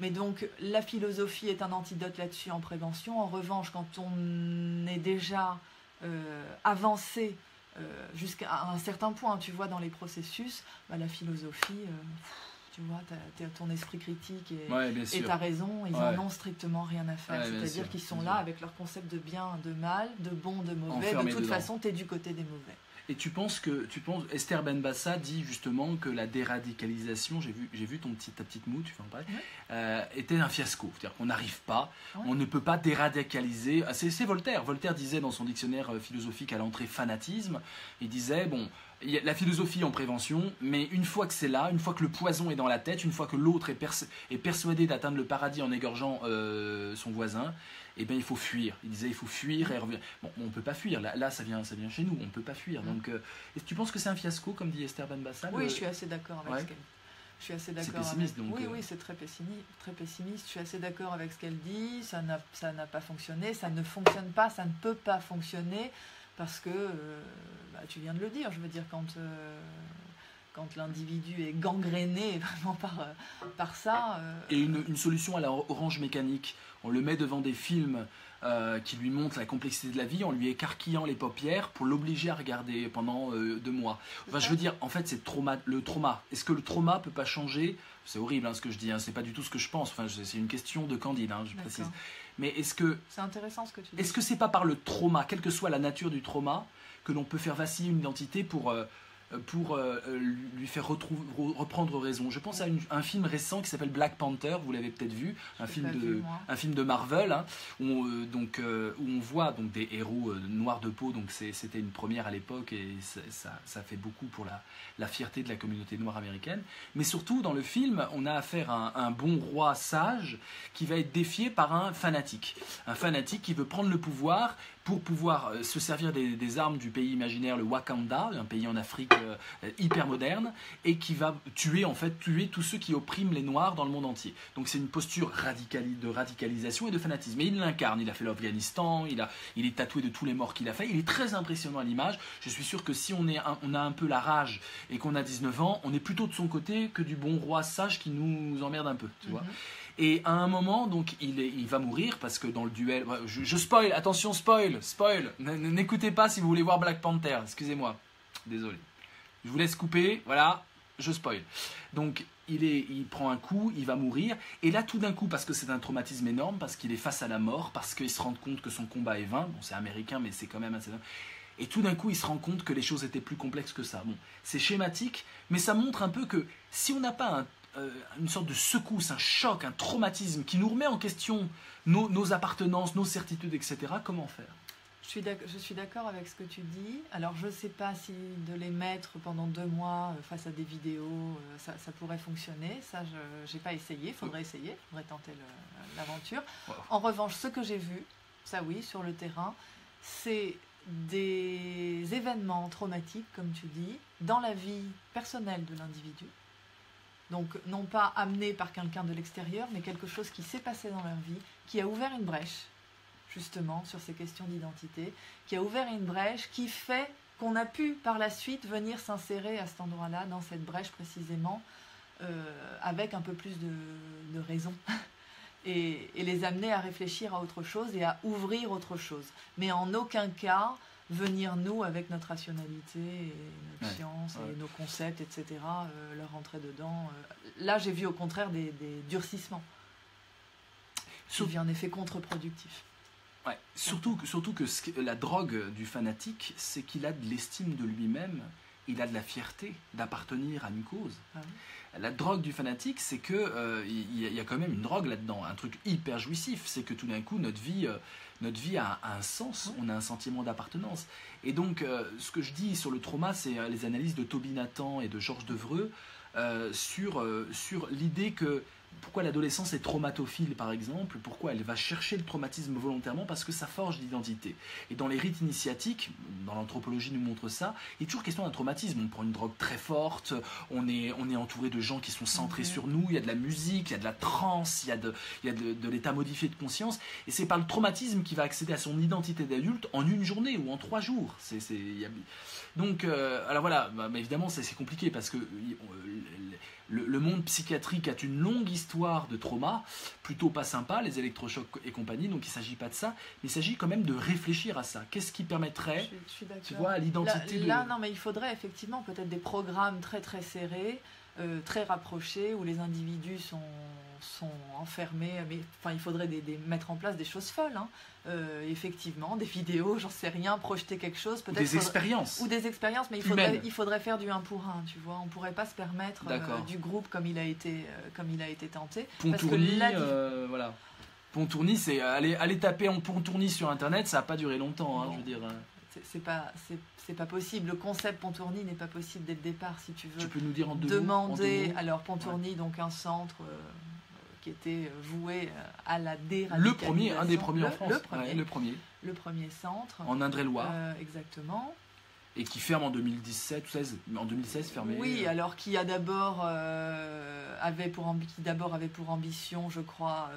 Mais donc, la philosophie est un antidote là-dessus en prévention. En revanche, quand on est déjà avancé jusqu'à un certain point, tu vois, dans les processus, la philosophie... tu vois, tu as ton esprit critique et tu as raison, ils en ont strictement rien à faire. C'est-à-dire qu'ils sont là avec leur concept de bien, de mal, de bon, de mauvais. De toute façon, tu es du côté des mauvais. Et tu penses Esther Benbassa dit justement que la déradicalisation, j'ai vu ta petite moue, tu fais en parler, était un fiasco. C'est-à-dire qu'on n'arrive pas, on ne peut pas déradicaliser. C'est Voltaire. Voltaire disait dans son dictionnaire philosophique à l'entrée fanatisme, il disait, bon, il y a la philosophie en prévention, mais une fois que c'est là, une fois que le poison est dans la tête, une fois que l'autre est persuadé d'atteindre le paradis en égorgeant son voisin, eh bien il faut fuir. Il disait il faut fuir et revenir. Bon, on ne peut pas fuir. Là ça vient chez nous. On ne peut pas fuir. Donc, est-ce que tu penses que c'est un fiasco, comme dit Esther Benbassa? Oui, je suis assez d'accord avec ce qu'elle dit. Je suis assez d'accord. C'est pessimiste, donc. Oui, c'est très pessimiste. Je suis assez d'accord avec ce qu'elle dit. Ça n'a pas fonctionné. Ça ne fonctionne pas. Ça ne peut pas fonctionner parce que, tu viens de le dire, je veux dire, quand l'individu est gangréné vraiment par ça... Et une solution à la Orange Mécanique, on le met devant des films qui lui montrent la complexité de la vie en lui écarquillant les paupières pour l'obliger à regarder pendant 2 mois. Enfin, je veux dire, en fait, c'est le trauma. Est-ce que le trauma peut pas changer? C'est horrible ce que je dis, c'est pas du tout ce que je pense. Enfin, c'est une question de Candide, je précise. Mais est-ce que... C'est intéressant ce que tu dis. Est-ce que c'est pas par le trauma, quelle que soit la nature du trauma, que l'on peut faire vaciller une identité pour lui faire reprendre raison? Je pense à un film récent qui s'appelle Black Panther, vous l'avez peut-être vu, un film de Marvel, où on voit donc des héros noirs de peau, donc c'était une première à l'époque et ça fait beaucoup pour la fierté de la communauté noire américaine. Mais surtout dans le film, on a affaire à un bon roi sage qui va être défié par un fanatique qui veut prendre le pouvoir pour pouvoir se servir des armes du pays imaginaire, le Wakanda, un pays en Afrique hyper moderne, et qui va tuer tous ceux qui oppriment les Noirs dans le monde entier. Donc c'est une posture de radicalisation et de fanatisme. Et il l'incarne, il a fait l'Afghanistan, il est tatoué de tous les morts qu'il a fait, il est très impressionnant à l'image. Je suis sûr que si on a un peu la rage et qu'on a 19 ans, on est plutôt de son côté que du bon roi sage qui nous emmerde un peu, tu vois. Et à un moment, donc, il va mourir parce que dans le duel... Je spoil, attention, spoil. N'écoutez pas si vous voulez voir Black Panther, excusez-moi. Désolé. Je vous laisse couper, voilà, je spoil. Donc, il prend un coup, il va mourir. Et là, tout d'un coup, parce que c'est un traumatisme énorme, parce qu'il est face à la mort, parce qu'il se rend compte que son combat est vain. Bon, c'est américain, mais c'est quand même assez... Et tout d'un coup, il se rend compte que les choses étaient plus complexes que ça. Bon, c'est schématique, mais ça montre un peu que si on n'a pas une sorte de secousse, un choc, un traumatisme qui nous remet en question nos appartenances, nos certitudes, etc., comment faire? Je suis d'accord avec ce que tu dis. Alors, je ne sais pas si de les mettre pendant 2 mois face à des vidéos, ça pourrait fonctionner. Ça, je n'ai pas essayé. Il faudrait essayer. Il faudrait tenter l'aventure. Wow. En revanche, ce que j'ai vu, ça oui, sur le terrain, c'est des événements traumatiques, comme tu dis, dans la vie personnelle de l'individu. Donc, non pas amené par quelqu'un de l'extérieur, mais quelque chose qui s'est passé dans leur vie, qui a ouvert une brèche, justement, sur ces questions d'identité, qui a ouvert une brèche qui fait qu'on a pu, par la suite, venir s'insérer à cet endroit-là, dans cette brèche précisément, avec un peu plus de raison, et les amener à réfléchir à autre chose et à ouvrir autre chose. Mais en aucun cas... venir nous avec notre rationalité et notre science et nos concepts, etc., leur rentrer dedans. Là, j'ai vu au contraire des durcissements. C'est un effet contre-productif. Ouais. Surtout que la drogue du fanatique, c'est qu'il a de l'estime de lui-même, il a de la fierté d'appartenir à une cause. Ah oui. La drogue du fanatique, c'est que il y a quand même une drogue là-dedans, un truc hyper jouissif, c'est que tout d'un coup notre vie a un sens, on a un sentiment d'appartenance. Et donc ce que je dis sur le trauma, c'est les analyses de Toby Nathan et de Georges Devreux sur l'idée que pourquoi l'adolescence est traumatophile, par exemple, pourquoi elle va chercher le traumatisme volontairement, parce que ça forge l'identité. Et dans les rites initiatiques, dans l'anthropologie nous montre ça, il est toujours question d'un traumatisme. On prend une drogue très forte, on est entouré de gens qui sont centrés sur nous, il y a de la musique, il y a de la transe, il y a de l'état modifié de conscience, et c'est par le traumatisme qu'il va accéder à son identité d'adulte en 1 journée ou en 3 jours. Donc, alors voilà, mais évidemment c'est compliqué, parce que le monde psychiatrique a une longue histoire de trauma, plutôt pas sympa, les électrochocs et compagnie, donc il ne s'agit pas de ça, mais il s'agit quand même de réfléchir à ça. Qu'est-ce qui permettrait, tu vois, à l'identité non, mais il faudrait effectivement peut-être des programmes très très serrés, très rapprochés, où les individus sont enfermés, mais enfin, il faudrait mettre en place des choses folles, hein. Effectivement, des vidéos, j'en sais rien, projeter quelque chose, peut-être des expériences. Ou des expériences, mais il faudrait faire du 1 pour 1, tu vois. On pourrait pas se permettre du groupe comme il a été tenté. Pontourny, voilà. Pontourny, c'est aller taper en Pontourny sur internet, ça n'a pas duré longtemps, hein, je veux dire. C'est pas possible. Le concept Pontourny n'est pas possible dès le départ, si tu veux. Tu peux nous dire en 2 mots. Alors Pontourny, donc un centre qui était voué à la déradicalisation. Un des premiers en France. Le premier centre. En Indre-et-Loire. Exactement. Et qui ferme en 2016 fermé. Oui, alors qui a d'abord qui d'abord avait pour ambition, je crois,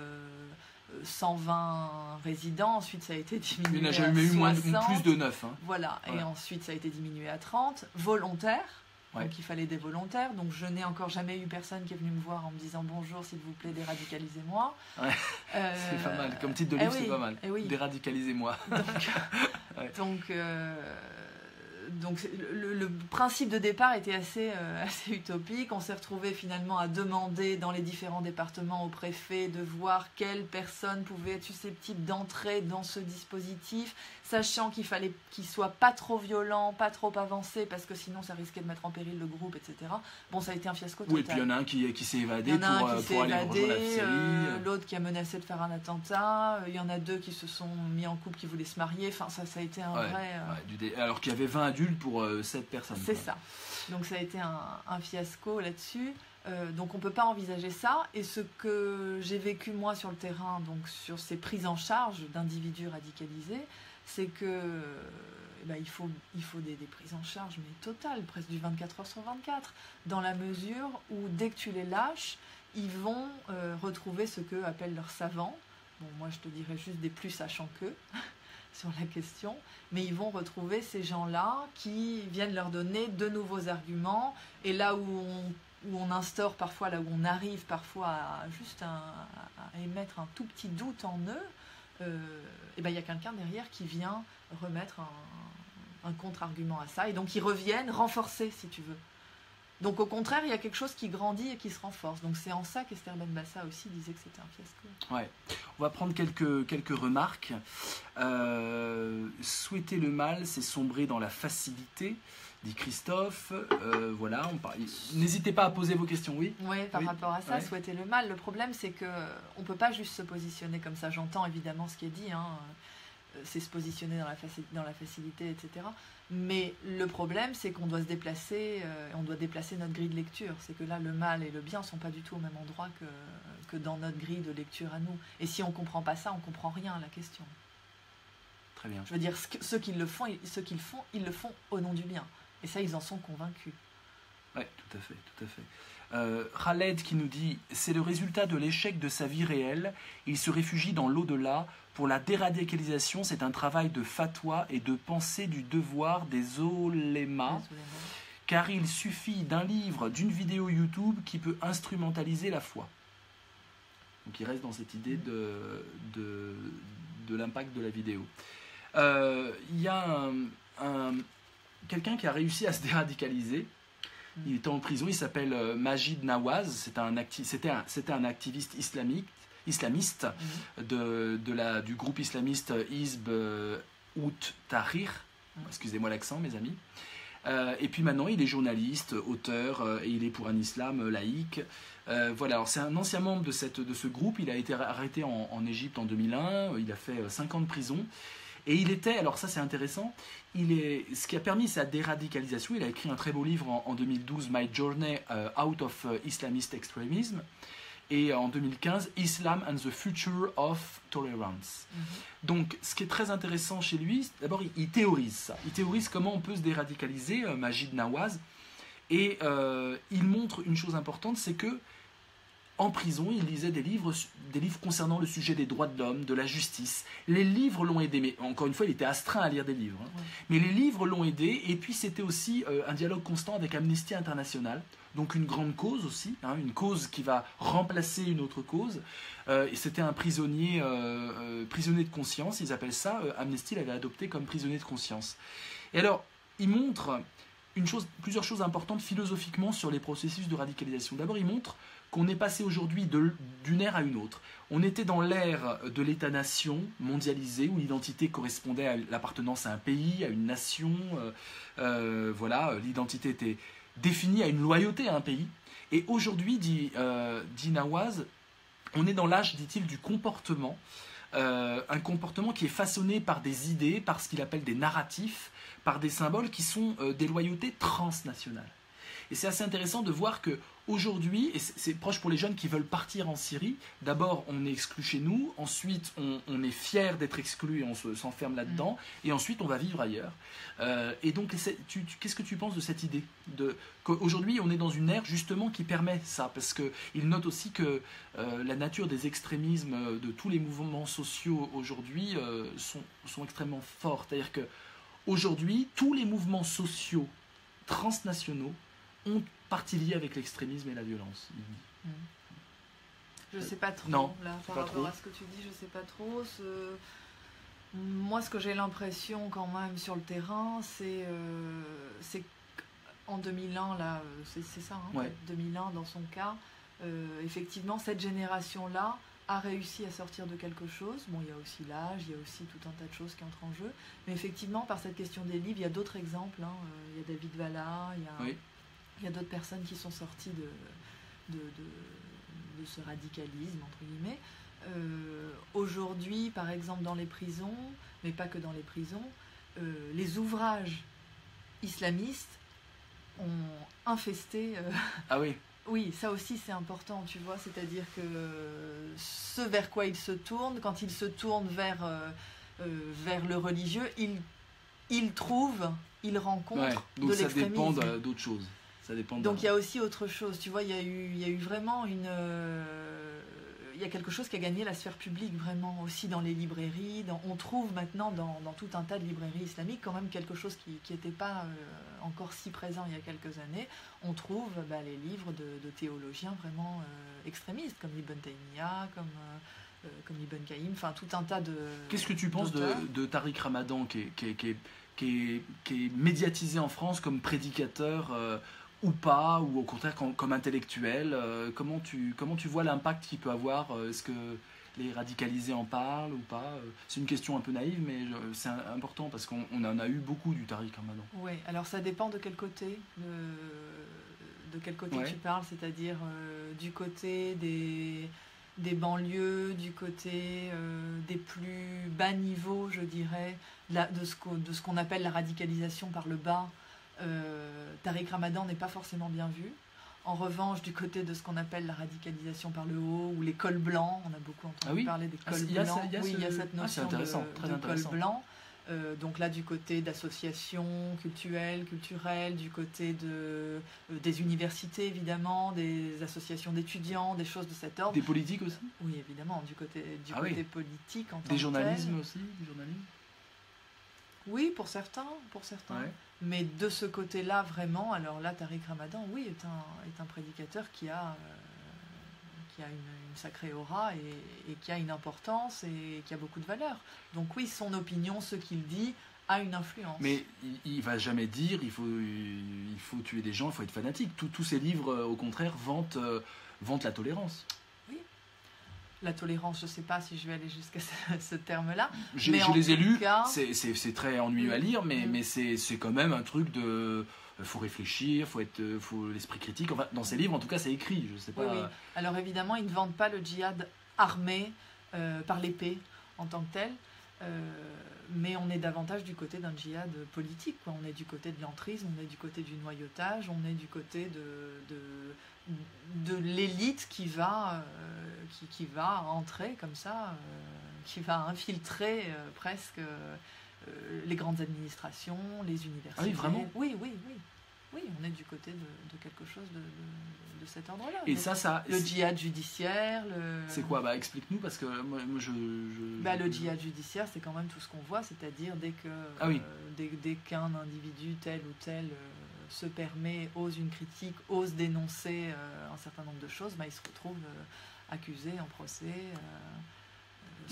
120 résidents. Ensuite, ça a été diminué Il n'y en a à jamais eu 60. plus de 9. Hein. Voilà. Ouais. Et ensuite, ça a été diminué à 30. Volontaires. Ouais. Donc, il fallait des volontaires. Donc, je n'ai encore jamais eu personne qui est venu me voir en me disant bonjour, s'il vous plaît, déradicalisez-moi. Ouais. C'est pas mal. Comme titre de livre, c'est pas mal. Oui. Déradicalisez-moi. Ouais. Donc le principe de départ était assez utopique. On s'est retrouvé finalement à demander dans les différents départements au préfet de voir quelles personnes pouvaient être susceptibles d'entrer dans ce dispositif, sachant qu'il fallait qu'il soit pas trop violent, pas trop avancé, parce que sinon ça risquait de mettre en péril le groupe, etc. Bon, ça a été un fiasco total. Oui, et puis il y en a un qui s'est évadé pour aller rejoindre la Syrie. L'autre qui a menacé de faire un attentat. Il y en a 2 qui se sont mis en couple, qui voulaient se marier. Enfin, ça a été un vrai... Alors qu'il y avait 20 adultes pour 7 personnes. C'est ça. Donc ça a été un fiasco là-dessus. Donc on ne peut pas envisager ça. Et ce que j'ai vécu moi sur le terrain, donc sur ces prises en charge d'individus radicalisés, c'est que il faut des prises en charge, mais totales, presque du 24 heures sur 24, dans la mesure où dès que tu les lâches, ils vont retrouver ce qu'eux appellent leurs savants. Bon, moi je te dirais juste des plus sachants qu'eux sur la question, mais ils vont retrouver ces gens-là qui viennent leur donner de nouveaux arguments, et là où on instaure parfois, là où on arrive parfois à juste à émettre un tout petit doute en eux, il y a quelqu'un derrière qui vient remettre un contre-argument à ça, et donc ils reviennent renforcer, si tu veux. Donc au contraire, il y a quelque chose qui grandit et qui se renforce. Donc c'est en ça qu'Esther Benbassa aussi disait que c'était un fiasco. Ouais. On va prendre quelques remarques. Souhaiter le mal, c'est sombrer dans la facilité, dit Christophe. Voilà, n'hésitez pas à poser vos questions, oui. Oui, par rapport à ça, souhaiter le mal. Le problème, c'est qu'on ne peut pas juste se positionner comme ça. J'entends évidemment ce qui est dit, hein. C'est se positionner dans la facilité, etc. Mais le problème, c'est qu'on doit se déplacer, on doit déplacer notre grille de lecture. C'est que là, le mal et le bien ne sont pas du tout au même endroit que dans notre grille de lecture à nous. Et si on ne comprend pas ça, on ne comprend rien à la question. Très bien. Je veux dire, ceux qui le font, ils le font au nom du bien. Et ça, ils en sont convaincus. Oui, tout à fait, tout à fait. Khaled qui nous dit « C'est le résultat de l'échec de sa vie réelle. Il se réfugie dans l'au-delà. Pour la déradicalisation, c'est un travail de fatwa et de pensée du devoir des oulémas, car il suffit d'un livre, d'une vidéo YouTube qui peut instrumentaliser la foi. » Donc il reste dans cette idée de l'impact de la vidéo. Il y a quelqu'un qui a réussi à se déradicaliser. Il était en prison, il s'appelle Majid Nawaz, c'était un activiste islamiste du groupe islamiste Hizb Ut Tahrir, excusez-moi l'accent mes amis, et puis maintenant il est journaliste, auteur, et il est pour un islam laïque. Voilà, alors c'est un ancien membre de ce groupe, il a été arrêté en Égypte en 2001, il a fait 5 ans de prison. Et il était, alors ça c'est intéressant, ce qui a permis sa déradicalisation, il a écrit un très beau livre en 2012, My Journey Out of Islamist Extremism, et en 2015, Islam and the Future of Tolerance. Donc ce qui est très intéressant chez lui, d'abord il théorise ça, il théorise comment on peut se déradicaliser, Majid Nawaz, et il montre une chose importante, c'est que en prison, il lisait des livres concernant le sujet des droits de l'homme, de la justice. Les livres l'ont aidé, mais encore une fois, il était astreint à lire des livres. Hein. Mais les livres l'ont aidé, et puis c'était aussi un dialogue constant avec Amnesty International, donc une grande cause aussi, hein, une cause qui va remplacer une autre cause. Et c'était un prisonnier de conscience, ils appellent ça, Amnesty l'avait adopté comme prisonnier de conscience. Et alors, il montre plusieurs choses importantes philosophiquement sur les processus de radicalisation. D'abord, il montre qu'on est passé aujourd'hui d'une ère à une autre. On était dans l'ère de l'État-nation mondialisé, où l'identité correspondait à l'appartenance à un pays, à une nation. Voilà, l'identité était définie à une loyauté à un pays. Et aujourd'hui, dit Nawaz, on est dans l'âge, dit-il, du comportement. Un comportement qui est façonné par des idées, par ce qu'il appelle des narratifs, par des symboles qui sont des loyautés transnationales. Et c'est assez intéressant de voir que aujourd'hui, et c'est proche pour les jeunes qui veulent partir en Syrie, d'abord on est exclu chez nous, ensuite on est fier d'être exclu et on s'enferme là-dedans, et ensuite on va vivre ailleurs. Et donc qu'est-ce que tu penses de cette idée qu'aujourd'hui on est dans une ère justement qui permet ça, parce qu'il note aussi que la nature des extrémismes de tous les mouvements sociaux aujourd'hui sont extrêmement forts. C'est-à-dire qu'aujourd'hui, tous les mouvements sociaux transnationaux ont partie liée avec l'extrémisme et la violence. Je sais pas trop. Non, là, par rapport à ce que tu dis, je sais pas trop. Moi, ce que j'ai l'impression quand même sur le terrain, c'est qu'en 2001, là, c'est ça, hein, 2001 dans son cas, effectivement, cette génération-là a réussi à sortir de quelque chose. Bon, il y a aussi l'âge, il y a aussi tout un tas de choses qui entrent en jeu. Mais effectivement, par cette question des livres, il y a d'autres exemples. Hein. Il y a David Valla, il y a d'autres personnes qui sont sorties de ce radicalisme, entre guillemets. Aujourd'hui, par exemple, dans les prisons, mais pas que dans les prisons, les ouvrages islamistes ont infesté... Ah oui. Oui, ça aussi c'est important, tu vois, c'est-à-dire que ce vers quoi ils se tournent, quand ils se tournent vers le religieux, ils trouvent, ils rencontrent de l'extrémisme. Donc ça dépend d'autres choses. Donc il y a aussi autre chose, tu vois, il y a eu vraiment il y a quelque chose qui a gagné la sphère publique vraiment aussi dans les librairies. On trouve maintenant dans tout un tas de librairies islamiques quand même quelque chose qui n'était pas encore si présent il y a quelques années. On trouve les livres de théologiens vraiment extrémistes comme Ibn Taymiyyah, comme Ibn Qayyim, enfin tout un tas de... Qu'est-ce que tu penses de Tariq Ramadan qui est médiatisé en France comme prédicateur ou pas, ou au contraire comme intellectuel, comment tu vois l'impact qu'il peut avoir? Est-ce que les radicalisés en parlent ou pas? C'est une question un peu naïve, mais c'est important parce qu'on en a eu beaucoup du Tariq Ramadan. Oui, alors ça dépend de quel côté, de quel côté tu parles, c'est-à-dire du côté des banlieues, du côté des plus bas niveaux, je dirais, de ce qu'on appelle la radicalisation par le bas. Tariq Ramadan n'est pas forcément bien vu. En revanche, du côté de ce qu'on appelle la radicalisation par le haut ou les cols blancs, on a beaucoup entendu parler des cols blancs. Il y a cette notion de col blanc. Donc là, du côté d'associations culturelles, du côté des universités, évidemment, des associations d'étudiants, des choses de cet ordre. Des politiques aussi? Oui, évidemment, du côté politique. En tant des journalismes aussi? Des journalismes? Oui, pour certains. Ouais. Mais de ce côté-là, vraiment, alors là, Tariq Ramadan, oui, est un prédicateur qui a une sacrée aura et qui a une importance et qui a beaucoup de valeur. Donc oui, son opinion, ce qu'il dit, a une influence. Mais il ne va jamais dire il faut tuer des gens, il faut être fanatique. Tous ces livres, au contraire, vantent la tolérance. La tolérance, je ne sais pas si je vais aller jusqu'à ce terme-là. Je les ai lus, c'est très ennuyeux à lire, mais c'est quand même un truc de... Il faut réfléchir, faut l'esprit critique. Enfin, dans ces livres, en tout cas, c'est écrit. Je sais pas. Oui. Alors évidemment, ils ne vendent pas le djihad armé par l'épée en tant que tel, mais on est davantage du côté d'un djihad politique, quoi. On est du côté de l'entrisme, on est du côté du noyautage, on est du côté de l'élite qui va entrer comme ça, qui va infiltrer presque les grandes administrations, les universités. Ah oui, vraiment? Oui, on est du côté de quelque chose de cet ordre-là. Et ça le djihad judiciaire. C'est quoi? Explique-nous, parce que moi le djihad judiciaire, c'est quand même tout ce qu'on voit, c'est-à-dire dès qu'un individu tel ou tel se permet, ose une critique, ose dénoncer un certain nombre de choses, il se retrouve accusé en procès.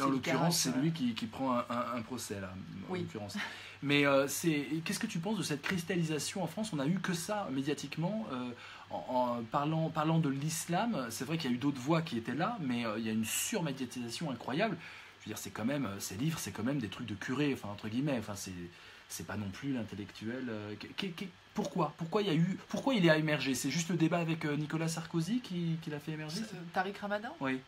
En l'occurrence, c'est lui qui prend un procès, là, en l'occurrence. Mais qu'est-ce que tu penses de cette cristallisation en France? On n'a eu que ça, médiatiquement. En parlant de l'islam, c'est vrai qu'il y a eu d'autres voix qui étaient là, mais il y a une surmédiatisation incroyable. Je veux dire, c'est quand même, ces livres, c'est quand même des trucs de curé, enfin, entre guillemets. Enfin, c'est pas non plus l'intellectuel. Pourquoi il a émergé? C'est juste le débat avec Nicolas Sarkozy qui l'a fait émerger? Tariq Ramadan? Oui.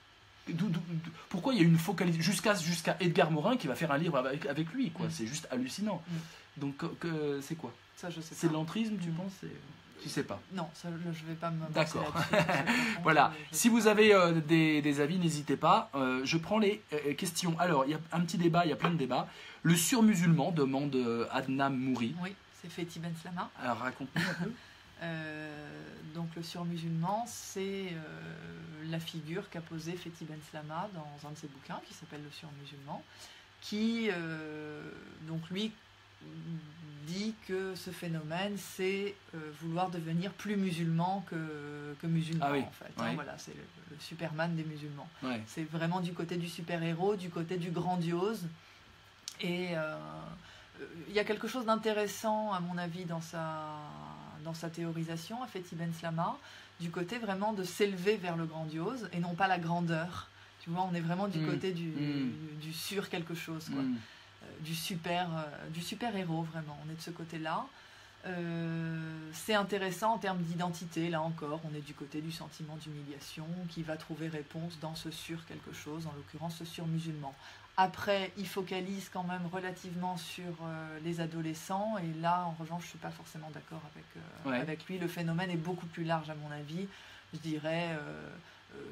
Pourquoi il y a une focalisation jusqu'à Edgar Morin qui va faire un livre avec lui, quoi. C'est juste hallucinant. Donc c'est quoi? Ça, je sais pas. C'est de l'entrisme, tu penses? Tu sais pas. Non, ça, je ne vais pas me D'accord. là-dessus. Voilà. Si vous avez des avis, n'hésitez pas. Je prends les questions. Alors, il y a un petit débat, il y a plein de débats. Le surmusulman demande Adnam Mouri. Oui, c'est Fethi Ben Slama. Alors, raconte-nous un peu. Donc le surmusulman, c'est la figure qu'a posée Fethi Ben Slama dans un de ses bouquins qui s'appelle Le surmusulman, qui donc lui dit que ce phénomène c'est vouloir devenir plus musulman que musulman. Ah oui, en fait. oui. Hein, voilà, c'est le Superman des musulmans. Ouais. C'est vraiment du côté du super-héros, du côté du grandiose. Et il y a quelque chose d'intéressant, à mon avis, dans sa théorisation, à Fethi Ben Slama, du côté vraiment de s'élever vers le grandiose et non pas la grandeur. Tu vois, on est vraiment du côté du sur quelque chose, quoi. Du super-héros, vraiment. On est de ce côté-là. C'est intéressant en termes d'identité, là encore. On est du côté du sentiment d'humiliation qui va trouver réponse dans ce sur quelque chose, en l'occurrence ce sur musulman. Après, il focalise quand même relativement sur les adolescents. Et là, en revanche, je ne suis pas forcément d'accord avec lui. Le phénomène est beaucoup plus large, à mon avis. Je dirais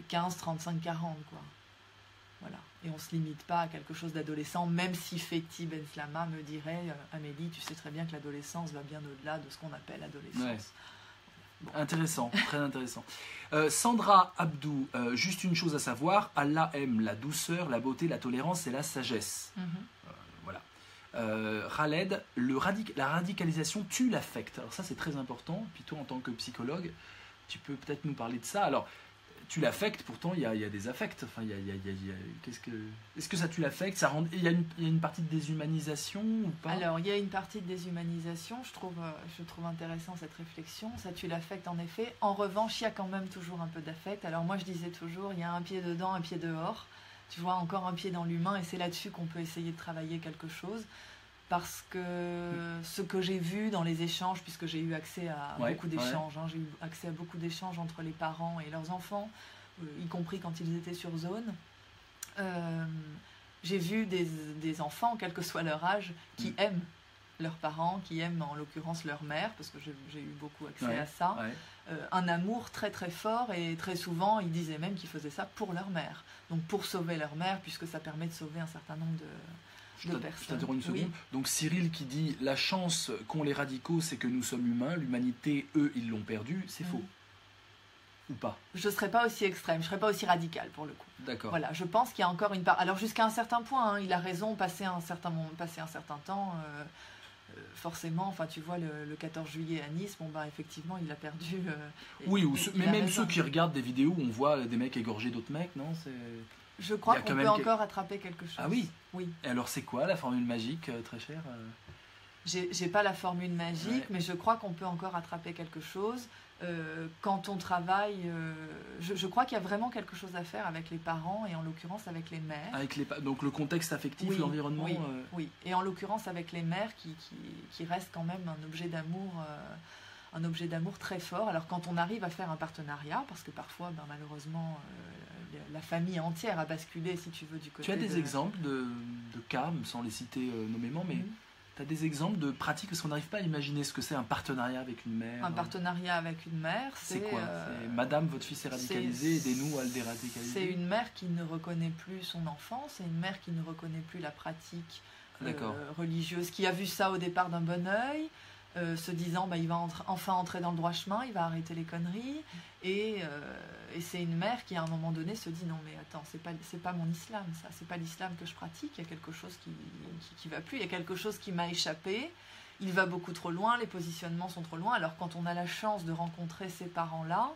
15, 35, 40, quoi. Voilà. Et on ne se limite pas à quelque chose d'adolescent, même si Fethi Ben Slama me dirait Amélie, tu sais très bien que l'adolescence va bien au-delà de ce qu'on appelle adolescence. Ouais. Bon. Intéressant, très intéressant. Sandra Abdou, juste une chose à savoir, Allah aime la douceur, la beauté, la tolérance et la sagesse. Voilà. Khaled, la radicalisation tue l'affect. Alors ça c'est très important, puis toi en tant que psychologue, tu peux peut-être nous parler de ça. Alors, tue l'affect, pourtant il y a des affects. Enfin, est-ce que ça tue l'affect? Il y a une partie de déshumanisation ou pas? Alors, il y a une partie de déshumanisation. Je trouve intéressant cette réflexion. Ça tue l'affect, en effet. En revanche, il y a quand même toujours un peu d'affect. Alors moi, je disais toujours, il y a un pied dedans, un pied dehors. Tu vois, encore un pied dans l'humain, et c'est là-dessus qu'on peut essayer de travailler quelque chose. Parce que ce que j'ai vu dans les échanges, puisque j'ai eu accès à beaucoup d'échanges, hein, j'ai eu accès à beaucoup d'échanges entre les parents et leurs enfants, y compris quand ils étaient sur zone, j'ai vu des enfants, quel que soit leur âge, qui aiment leurs parents, qui aiment en l'occurrence leur mère, parce que j'ai eu beaucoup accès à ça, un amour très très fort, et très souvent ils disaient même qu'ils faisaient ça pour leur mère, donc pour sauver leur mère, puisque ça permet de sauver un certain nombre de personnes. Je t'interromps une seconde. Oui. Donc Cyril qui dit la chance qu'ont les radicaux, c'est que nous sommes humains, l'humanité, eux, ils l'ont perdu, c'est faux. Ou pas? Je ne serais pas aussi extrême, je ne serais pas aussi radicale pour le coup. D'accord. Voilà, je pense qu'il y a encore une part. Alors jusqu'à un certain point, hein, il a raison, passer un certain temps, forcément, enfin tu vois le 14 juillet à Nice, bon bah effectivement il a perdu. Oui, mais même ceux qui regardent des vidéos où on voit des mecs égorger d'autres mecs, non? Je crois qu'on peut encore attraper quelque chose. Ah oui? Oui. Et alors c'est quoi la formule magique, très chère? J'ai pas la formule magique, mais je crois qu'on peut encore attraper quelque chose. Quand on travaille, je crois qu'il y a vraiment quelque chose à faire avec les parents, et en l'occurrence avec les mères. Donc le contexte affectif, l'environnement. Oui, et en l'occurrence avec les mères qui restent quand même un objet d'amour très fort. Alors quand on arrive à faire un partenariat, parce que parfois malheureusement la famille entière a basculé, si tu veux, du côté. Tu as des exemples de cas, sans les citer nommément, mais tu as des exemples de pratiques, parce qu'on n'arrive pas à imaginer ce que c'est un partenariat avec une mère. Un partenariat avec une mère, c'est quoi? C'est Madame, votre fils est radicalisé, aidez-nous à le déradicaliser. C'est une mère qui ne reconnaît plus son enfant, c'est une mère qui ne reconnaît plus la pratique religieuse, qui a vu ça au départ d'un bon œil, se disant il va enfin entrer dans le droit chemin, il va arrêter les conneries, et c'est une mère qui à un moment donné se dit non mais attends, c'est pas mon islam, ça, c'est pas l'islam que je pratique, il y a quelque chose qui va plus, il y a quelque chose qui m'a échappé, il va beaucoup trop loin, les positionnements sont trop loin. Alors quand on a la chance de rencontrer ces parents-là,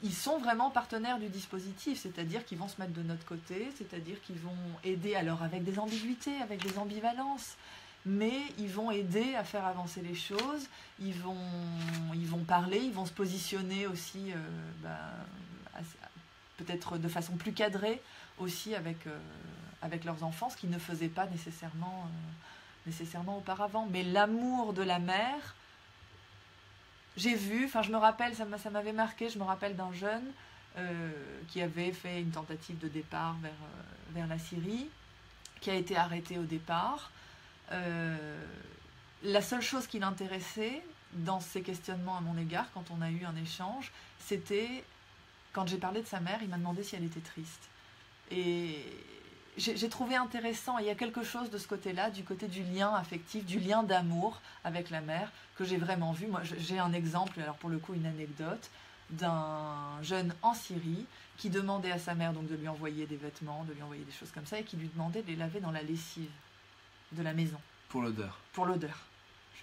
ils sont vraiment partenaires du dispositif, c'est-à-dire qu'ils vont se mettre de notre côté, c'est-à-dire qu'ils vont aider, alors avec des ambiguïtés, avec des ambivalences, mais ils vont aider à faire avancer les choses, ils vont parler, ils vont se positionner aussi peut-être de façon plus cadrée aussi avec leurs enfants, ce qu'ils ne faisaient pas nécessairement auparavant. Mais l'amour de la mère, j'ai vu, je me rappelle, ça m'avait marqué, je me rappelle d'un jeune qui avait fait une tentative de départ vers la Syrie, qui a été arrêté au départ. la seule chose qui l'intéressait dans ses questionnements à mon égard, quand on a eu un échange, c'était, quand j'ai parlé de sa mère, il m'a demandé si elle était triste. Et j'ai trouvé intéressant, il y a quelque chose de ce côté-là, du côté du lien affectif, du lien d'amour avec la mère, que j'ai vraiment vu. Moi, j'ai un exemple, alors pour le coup une anecdote, d'un jeune en Syrie qui demandait à sa mère donc de lui envoyer des vêtements, de lui envoyer des choses comme ça, et qui lui demandait de les laver dans la lessive de la maison. Pour l'odeur. Pour l'odeur.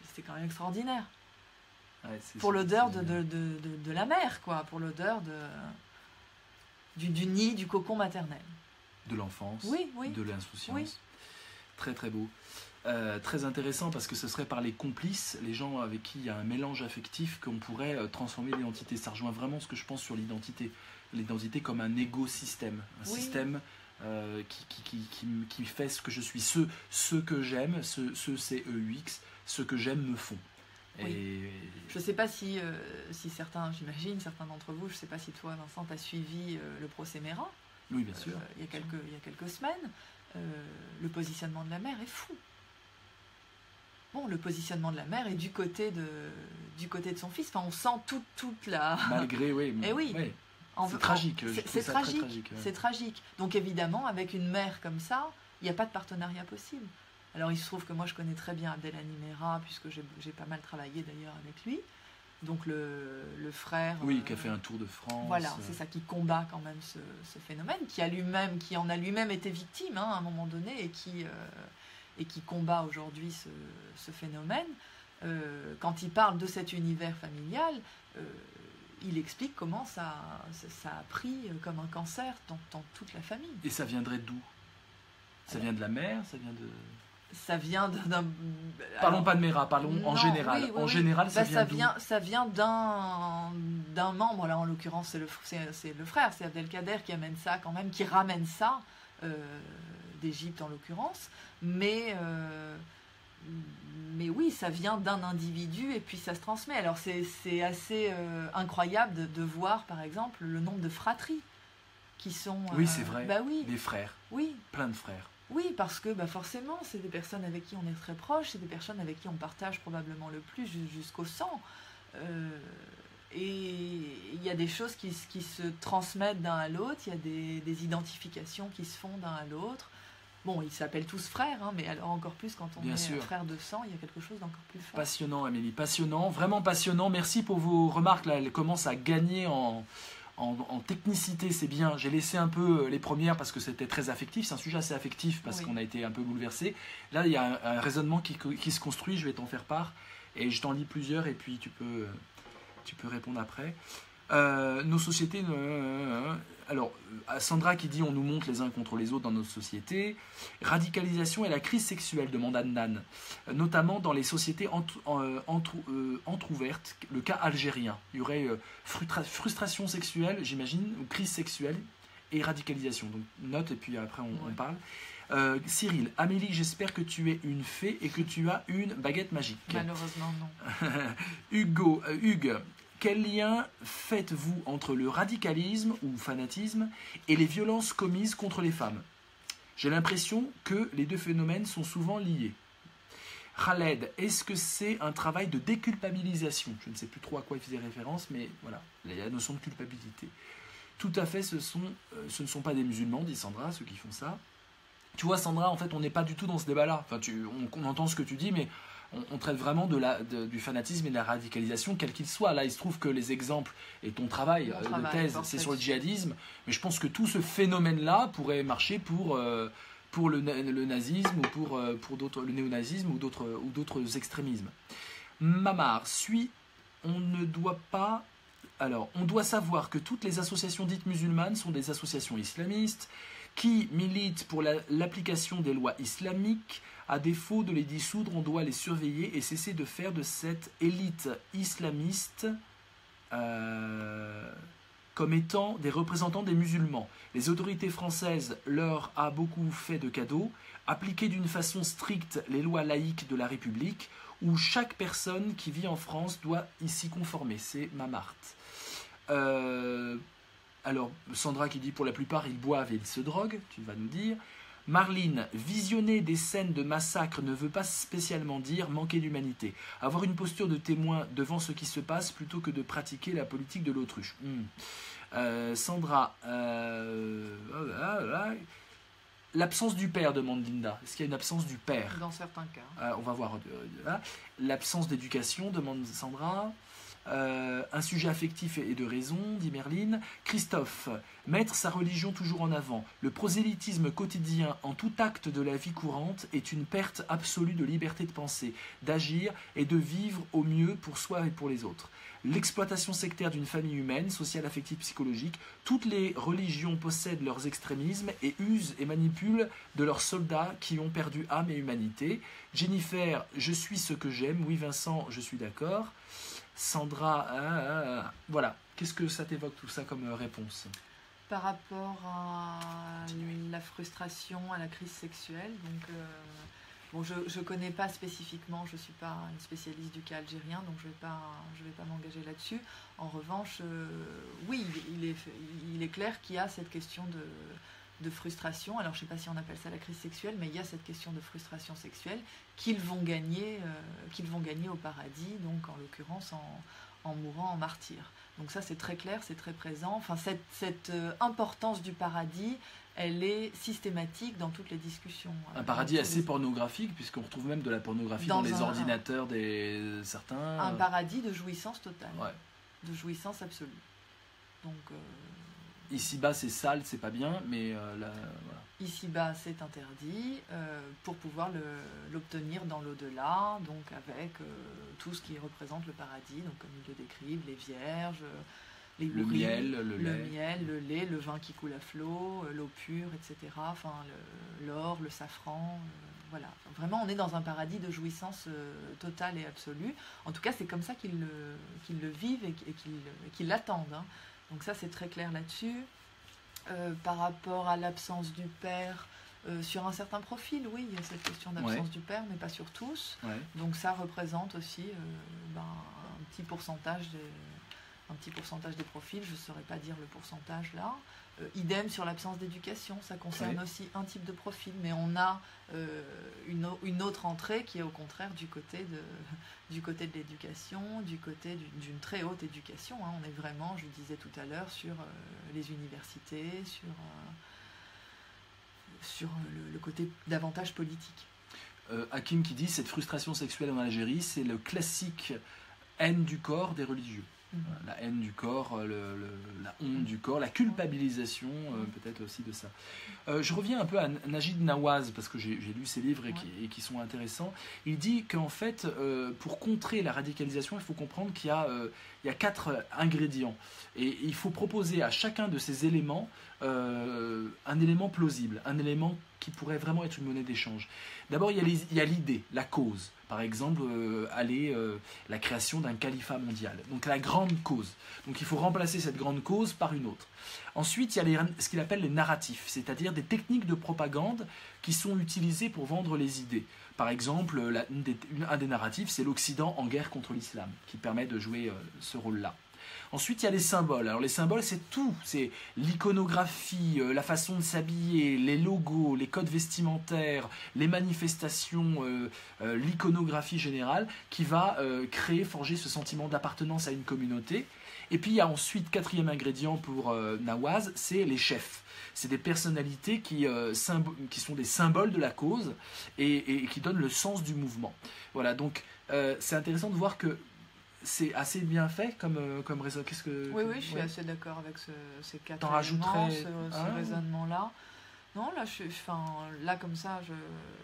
C'était quand même extraordinaire. Ouais, pour l'odeur de la mère, quoi. Pour l'odeur du nid, du cocon maternel. De l'enfance, oui, oui. de l'insouciance. Oui. Très très beau. Très intéressant parce que ce serait par les complices, les gens avec qui il y a un mélange affectif, qu'on pourrait transformer l'identité. Ça rejoint vraiment ce que je pense sur l'identité. L'identité comme un écosystème. Un système qui fait ce que je suis. Ce que j'aime, ce C-E-U-X, ce que j'aime me font. Oui. Et... Je ne sais pas si certains, j'imagine, certains d'entre vous, je ne sais pas si toi, Vincent, tu as suivi le procès Mera. Oui, bien sûr. Il y a quelques semaines. Le positionnement de la mère est fou. Bon, le positionnement de la mère est du côté de son fils. Enfin, on sent toute la... Malgré, oui. Et oui. Oui. C'est tragique. C'est tragique. C'est tragique. Donc évidemment, avec une mère comme ça, il n'y a pas de partenariat possible. Alors il se trouve que moi je connais très bien Abdelhani Mera, puisque j'ai pas mal travaillé d'ailleurs avec lui. Donc le frère... Oui, qui a fait un tour de France. Voilà, c'est ça, qui combat quand même ce phénomène, qui en a lui-même été victime à un moment donné, et qui combat aujourd'hui ce phénomène. Quand il parle de cet univers familial, il explique comment ça a pris comme un cancer dans toute la famille. Et ça viendrait d'où? Ça vient de la mère? Ça vient d'un... Parlons pas de Mera, parlons en général. En général, ça vient d'où? Ça vient d'un membre, là en l'occurrence c'est le frère, c'est Abdelkader qui amène ça quand même, qui ramène ça d'Égypte en l'occurrence, mais oui, ça vient d'un individu et puis ça se transmet. Alors c'est assez incroyable de voir par exemple le nombre de fratries qui sont... Oui, c'est vrai, oui. des frères, oui. Plein de frères. Oui, parce que forcément, c'est des personnes avec qui on est très proche, c'est des personnes avec qui on partage probablement le plus jusqu'au sang. Et il y a des choses qui se transmettent d'un à l'autre, il y a des identifications qui se font d'un à l'autre. Bon, ils s'appellent tous frères, mais alors encore plus quand on est frère de sang, il y a quelque chose d'encore plus fort. Passionnant, Amélie, passionnant, vraiment passionnant. Merci pour vos remarques, là, elle commence à gagner en technicité, c'est bien. J'ai laissé un peu les premières parce que c'était très affectif. C'est un sujet assez affectif parce qu'on a été un peu bouleversé. Là, il y a un raisonnement qui se construit. Je vais t'en faire part et je t'en lis plusieurs et puis tu peux répondre après. Nos sociétés... Alors, Sandra qui dit on nous monte les uns contre les autres dans notre société. Radicalisation et la crise sexuelle, demande Annan. Notamment dans les sociétés entrouvertes, le cas algérien. Il y aurait frustration sexuelle, j'imagine, ou crise sexuelle et radicalisation. Donc, note et puis après on parle. Cyril, Amélie, j'espère que tu es une fée et que tu as une baguette magique. Malheureusement, non. Hugues, quel lien faites-vous entre le radicalisme ou fanatisme et les violences commises contre les femmes? J'ai l'impression que les deux phénomènes sont souvent liés. Khaled, est-ce que c'est un travail de déculpabilisation? Je ne sais plus trop à quoi il faisait référence, mais voilà, il y a la notion de culpabilité. Tout à fait, ce ne sont pas des musulmans, dit Sandra, ceux qui font ça. Tu vois, Sandra, en fait, on n'est pas du tout dans ce débat-là. Enfin, on entend ce que tu dis, mais on traite vraiment du fanatisme et de la radicalisation, quel qu'il soit. Là, il se trouve que les exemples et ton travail de thèse, c'est sur le djihadisme. Mais je pense que tout ce phénomène-là pourrait marcher pour le nazisme ou pour d'autres, le néonazisme ou d'autres extrémismes. Mamar, on ne doit pas... Alors, on doit savoir que toutes les associations dites musulmanes sont des associations islamistes qui militent pour l'application des lois islamiques. À défaut de les dissoudre, on doit les surveiller et cesser de faire de cette élite islamiste comme étant des représentants des musulmans. Les autorités françaises leur a beaucoup fait de cadeaux, appliquer d'une façon stricte les lois laïques de la République, où chaque personne qui vit en France doit y s'y conformer. C'est Mamart. Alors, Sandra qui dit pour la plupart ils boivent et ils se droguent, tu vas nous dire. Marline, visionner des scènes de massacre ne veut pas spécialement dire manquer d'humanité. Avoir une posture de témoin devant ce qui se passe plutôt que de pratiquer la politique de l'autruche. Sandra, l'absence du père, demande Linda. Est-ce qu'il y a une absence du père? Dans certains cas. On va voir. L'absence d'éducation, demande Sandra. Un sujet affectif et de raison, dit Merline. Christophe, mettre sa religion toujours en avant. Le prosélytisme quotidien en tout acte de la vie courante est une perte absolue de liberté de penser, d'agir et de vivre au mieux pour soi et pour les autres. L'exploitation sectaire d'une famille humaine, sociale, affective, psychologique. Toutes les religions possèdent leurs extrémismes et usent et manipulent de leurs soldats qui ont perdu âme et humanité. Jennifer, je suis ce que j'aime. Oui, Vincent, je suis d'accord. Sandra, voilà. Qu'est-ce que ça t'évoque tout ça comme réponse? Par rapport à la frustration, à la crise sexuelle, donc bon, je ne connais pas spécifiquement, je ne suis pas une spécialiste du cas algérien, donc je vais pas m'engager là-dessus. En revanche, oui, il est clair qu'il y a cette question de frustration. Alors, je ne sais pas si on appelle ça la crise sexuelle, mais il y a cette question de frustration sexuelle qu'ils vont gagner au paradis, donc en l'occurrence en mourant en martyr. Donc ça, c'est très clair, c'est très présent. Enfin, cette importance du paradis, elle est systématique dans toutes les discussions. Un paradis assez pornographique, puisqu'on retrouve même de la pornographie dans les ordinateurs des certains. Un paradis de jouissance totale, ouais. De jouissance absolue. Donc ici-bas, c'est sale, c'est pas bien, mais voilà. Ici-bas, c'est interdit pour pouvoir l'obtenir dans l'au-delà, donc avec tout ce qui représente le paradis, donc comme ils le décrivent, les vierges, les le houris, miel, le lait, le vin qui coule à flot, l'eau pure, etc. Enfin, l'or, le safran, voilà. Enfin, vraiment, on est dans un paradis de jouissance totale et absolue. En tout cas, c'est comme ça qu'ils le vivent et qu'ils l'attendent. Hein. Donc ça, c'est très clair là-dessus. Par rapport à l'absence du père, sur un certain profil, oui, il y a cette question d'absence du père, mais pas sur tous. Ouais. Donc ça représente aussi un petit pourcentage des profils, je ne saurais pas dire le pourcentage là. Idem sur l'absence d'éducation, ça concerne aussi un type de profil, mais on a une autre entrée qui est au contraire du côté de l'éducation, du côté d'une très haute éducation. Hein. On est vraiment, je le disais tout à l'heure, sur les universités, sur le côté davantage politique. Hakim qui dit cette frustration sexuelle en Algérie, c'est le classique haine du corps des religieux. La haine du corps, la honte du corps, la culpabilisation peut-être aussi de ça. Je reviens un peu à Najid Nawaz parce que j'ai lu ses livres et qui sont intéressants. Il dit qu'en fait, pour contrer la radicalisation, il faut comprendre qu'il y a 4 ingrédients. Et il faut proposer à chacun de ces éléments un élément plausible, un élément qui pourrait vraiment être une monnaie d'échange. D'abord, il y a l'idée, la cause. Par exemple, la création d'un califat mondial. Donc la grande cause. Donc il faut remplacer cette grande cause par une autre. Ensuite, il y a ce qu'il appelle les narratifs, c'est-à-dire des techniques de propagande qui sont utilisées pour vendre les idées. Par exemple, un des narratifs, c'est l'Occident en guerre contre l'islam, qui permet de jouer ce rôle-là. Ensuite, il y a les symboles. Alors les symboles, c'est tout. C'est l'iconographie, la façon de s'habiller, les logos, les codes vestimentaires, les manifestations, l'iconographie générale qui va forger ce sentiment d'appartenance à une communauté. Et puis il y a ensuite, 4e ingrédient pour Nawaz, c'est les chefs. C'est des personnalités qui sont des symboles de la cause et qui donnent le sens du mouvement. Voilà, donc c'est intéressant de voir que c'est assez bien fait comme raison. Oui, je suis assez d'accord avec ces 4 T'en éléments, ce raisonnement-là. Non, là comme ça,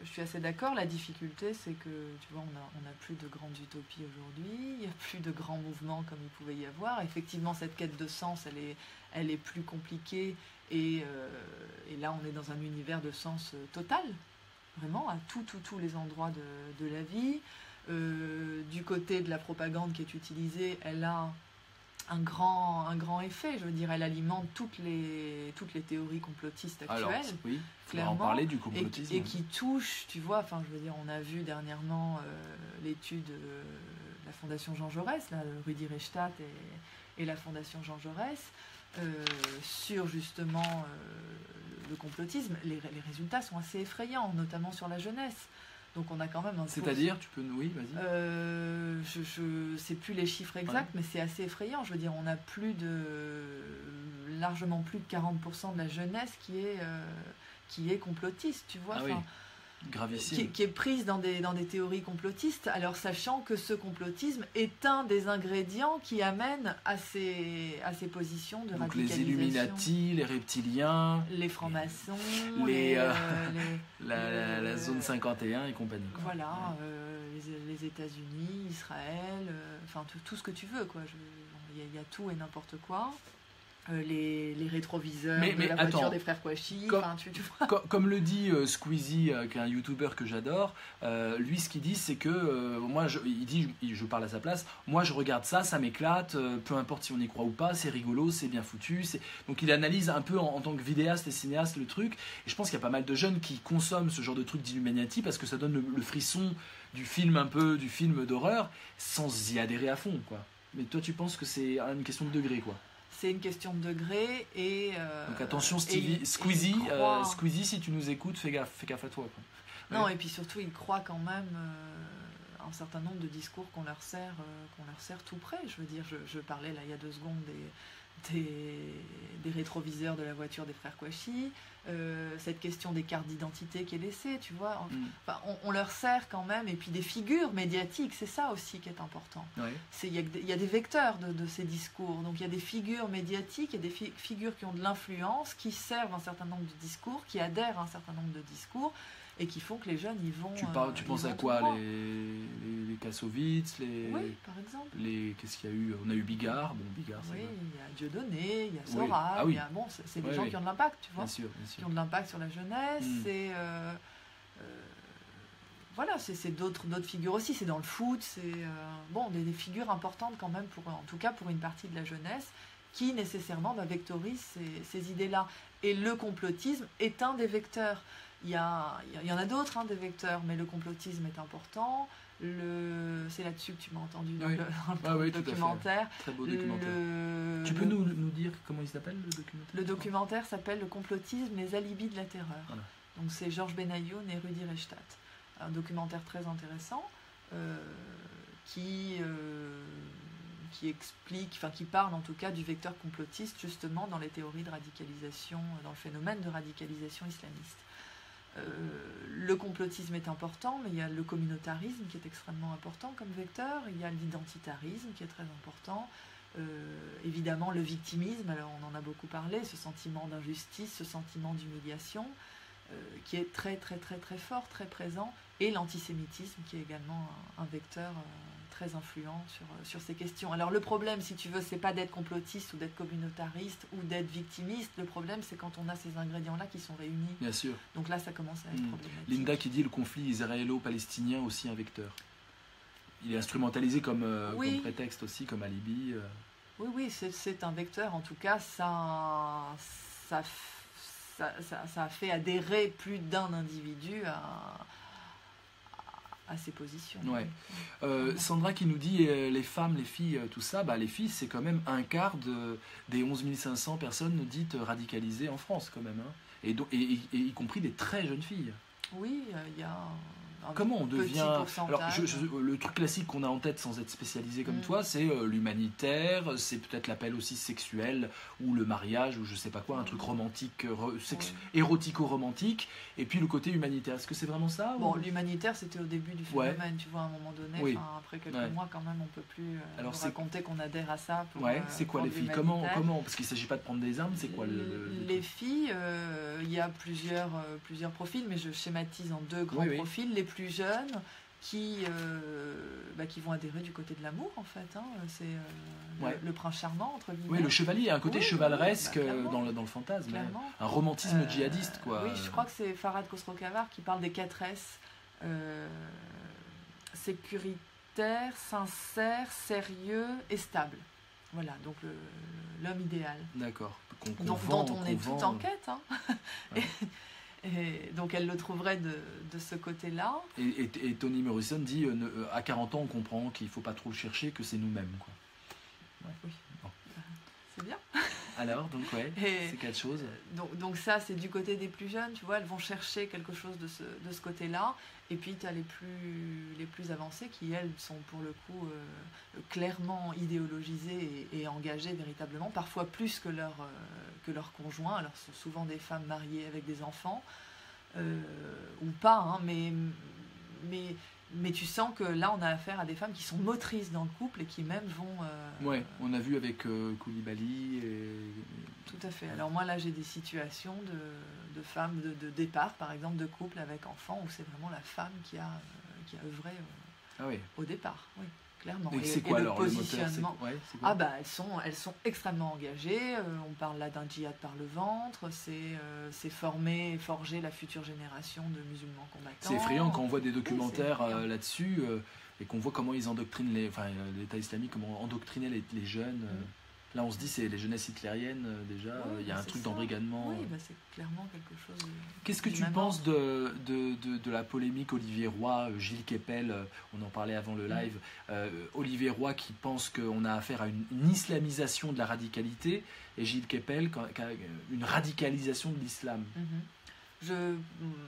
je suis assez d'accord. La difficulté, c'est que, tu vois, on n'a plus de grandes utopies aujourd'hui, il n'y a plus de grands mouvements comme il pouvait y avoir. Effectivement, cette quête de sens, elle est plus compliquée et là, on est dans un univers de sens total, vraiment, à tous les endroits de la vie. Du côté de la propagande qui est utilisée, elle a un grand effet. Je veux dire, elle alimente toutes les théories complotistes actuelles. Alors, oui, clairement, on va en parler du complotisme. Et qui touchent, tu vois, enfin, je veux dire, on a vu dernièrement l'étude de la Fondation Jean Jaurès, là, Rudi Reichstadt et la Fondation Jean Jaurès, sur justement le complotisme, les résultats sont assez effrayants, notamment sur la jeunesse. Donc on a quand même un... C'est-à-dire, tu peux... Oui, vas-y. Je sais plus les chiffres exacts, mais c'est assez effrayant. Je veux dire, on a largement plus de 40% de la jeunesse qui est complotiste, tu vois. Ah oui. Gravissime. Qui est prise dans des théories complotistes, alors sachant que ce complotisme est un des ingrédients qui amène à ces positions de donc radicalisation. Les Illuminati, les reptiliens, les francs-maçons, la zone 51 et compagnie. Quoi. Voilà, les États-Unis, Israël, enfin tout ce que tu veux, quoi. Il y a tout et n'importe quoi. Les rétroviseurs de la voiture des frères Kouachi. Comme le dit Squeezie, qui est un YouTuber que j'adore, lui ce qu'il dit c'est que je parle à sa place, moi je regarde ça, ça m'éclate, peu importe si on y croit ou pas, c'est rigolo, c'est bien foutu. Donc il analyse un peu en tant que vidéaste et cinéaste le truc, et je pense qu'il y a pas mal de jeunes qui consomment ce genre de truc d'Illuminati parce que ça donne le frisson du film d'horreur sans y adhérer à fond, quoi. Mais toi tu penses que c'est une question de degré, quoi. C'est une question de degré et... donc attention Squeezie, si tu nous écoutes, fais gaffe à toi. Quoi. Non, ouais. Et puis surtout, ils croient quand même un certain nombre de discours qu'on leur sert tout près. Je veux dire, je parlais là il y a 2 secondes des rétroviseurs de la voiture des frères Kouachi, cette question des cartes d'identité qui est laissée, tu vois. Enfin, on leur sert quand même, et puis des figures médiatiques, c'est ça aussi qui est important. Ouais. Il y a des vecteurs de ces discours, donc il y a des figures médiatiques, il y a des figures qui ont de l'influence, qui servent un certain nombre de discours, qui adhèrent à un certain nombre de discours, et qui font que les jeunes y vont. Tu penses à quoi, les Kassovitz, oui, par exemple. Qu'est-ce qu'il y a eu? On a eu Bigard. Bigard. Oui, il y a Dieudonné, il y a Sora. Oui. C'est des gens qui ont de l'impact, tu vois. Bien sûr. Qui ont de l'impact sur la jeunesse. Voilà, c'est d'autres figures aussi. C'est dans le foot. C'est des figures importantes quand même en tout cas pour une partie de la jeunesse qui nécessairement vectorise ces idées-là. Et le complotisme est un des vecteurs. Il y en a d'autres, des vecteurs, mais le complotisme est important. C'est là-dessus que tu m'as entendu dans le documentaire. Très beau documentaire. Tu peux nous dire comment il s'appelle, le documentaire? Le documentaire s'appelle « Le complotisme, les alibis de la terreur ». Voilà. Donc c'est Georges Benayoun et Rudi Reichstadt. Un documentaire très intéressant qui explique, qui parle en tout cas du vecteur complotiste justement dans les théories de radicalisation, dans le phénomène de radicalisation islamiste. Le complotisme est important, mais il y a le communautarisme qui est extrêmement important comme vecteur, il y a l'identitarisme qui est très important, évidemment le victimisme, alors on en a beaucoup parlé, ce sentiment d'injustice, ce sentiment d'humiliation, qui est très très très très fort, très présent, et l'antisémitisme qui est également un vecteur très influent sur ces questions. Alors le problème, si tu veux, c'est pas d'être complotiste ou d'être communautariste ou d'être victimiste, le problème c'est quand on a ces ingrédients-là qui sont réunis. Bien sûr. Donc là ça commence à être problématique. Linda qui dit le conflit israélo-palestinien aussi un vecteur. Il est instrumentalisé comme prétexte aussi, comme alibi. Oui, c'est un vecteur, en tout cas ça a fait adhérer plus d'un individu à ses positions. Ouais. Sandra qui nous dit les femmes, les filles, tout ça, les filles c'est quand même un quart des 11 500 personnes dites radicalisées en France quand même, et y compris des très jeunes filles. Oui, il y a comment on devient... Alors, le truc classique qu'on a en tête sans être spécialisé comme toi, c'est l'humanitaire, c'est peut-être l'appel aussi sexuel, ou le mariage, ou je sais pas quoi, un truc romantique, érotico-romantique, et puis le côté humanitaire. Est-ce que c'est vraiment ça? Bon, l'humanitaire, c'était au début du phénomène, tu vois, à un moment donné, après quelques mois, quand même, on peut plus raconter qu'on adhère à ça. C'est quoi les filles? Comment parce qu'il ne s'agit pas de prendre des armes, c'est quoi les filles, il y a plusieurs profils, mais je schématise en 2 grands profils. Les plus jeunes qui vont adhérer du côté de l'amour, en fait. C'est le prince charmant, entre guillemets. Oui, le chevalier, un côté chevaleresque dans le fantasme. Un romantisme djihadiste, quoi. Oui, je crois que c'est Farhad Khosrow-Khavar qui parle des 4 S. Sécuritaire, sincère, sérieux et stable. Voilà, donc l'homme idéal. D'accord. Dont on est tout en quête. Et donc elle le trouverait de ce côté-là. Et Toni Morrison dit à 40 ans on comprend qu'il ne faut pas trop le chercher, que c'est nous-mêmes, quoi. Oui. Bon. C'est bien. Alors, donc ouais, c'est quelque chose. Donc ça, c'est du côté des plus jeunes, tu vois, elles vont chercher quelque chose de ce côté-là. Et puis, tu as les plus avancées qui, elles, sont pour le coup clairement idéologisées et engagées véritablement, parfois plus que leurs conjoints. Alors, ce sont souvent des femmes mariées avec des enfants, ou pas, hein, mais tu sens que là, on a affaire à des femmes qui sont motrices dans le couple et qui même vont... Ouais, on a vu avec Koulibaly. Tout à fait. Alors moi, là, j'ai des situations de femmes de départ, par exemple, de couple avec enfants, où c'est vraiment la femme qui a œuvré au départ. Oui, clairement. Et c'est quoi, le alors, positionnement. c'est quoi Elles sont extrêmement engagées. On parle là d'un djihad par le ventre. C'est forger la future génération de musulmans combattants. C'est effrayant quand on voit des documentaires là-dessus et qu'on voit comment ils endoctrinent l'État islamique, comment endoctriner les jeunes. Là, on se dit, c'est les jeunesses hitlériennes, déjà. Il y a un truc d'embrigadement. Oui, c'est clairement quelque chose. Qu'est-ce que tu penses de la polémique Olivier Roy, Gilles Kepel, on en parlait avant le live, Olivier Roy qui pense qu'on a affaire à une islamisation de la radicalité, et Gilles Kepel, une radicalisation de l'islam.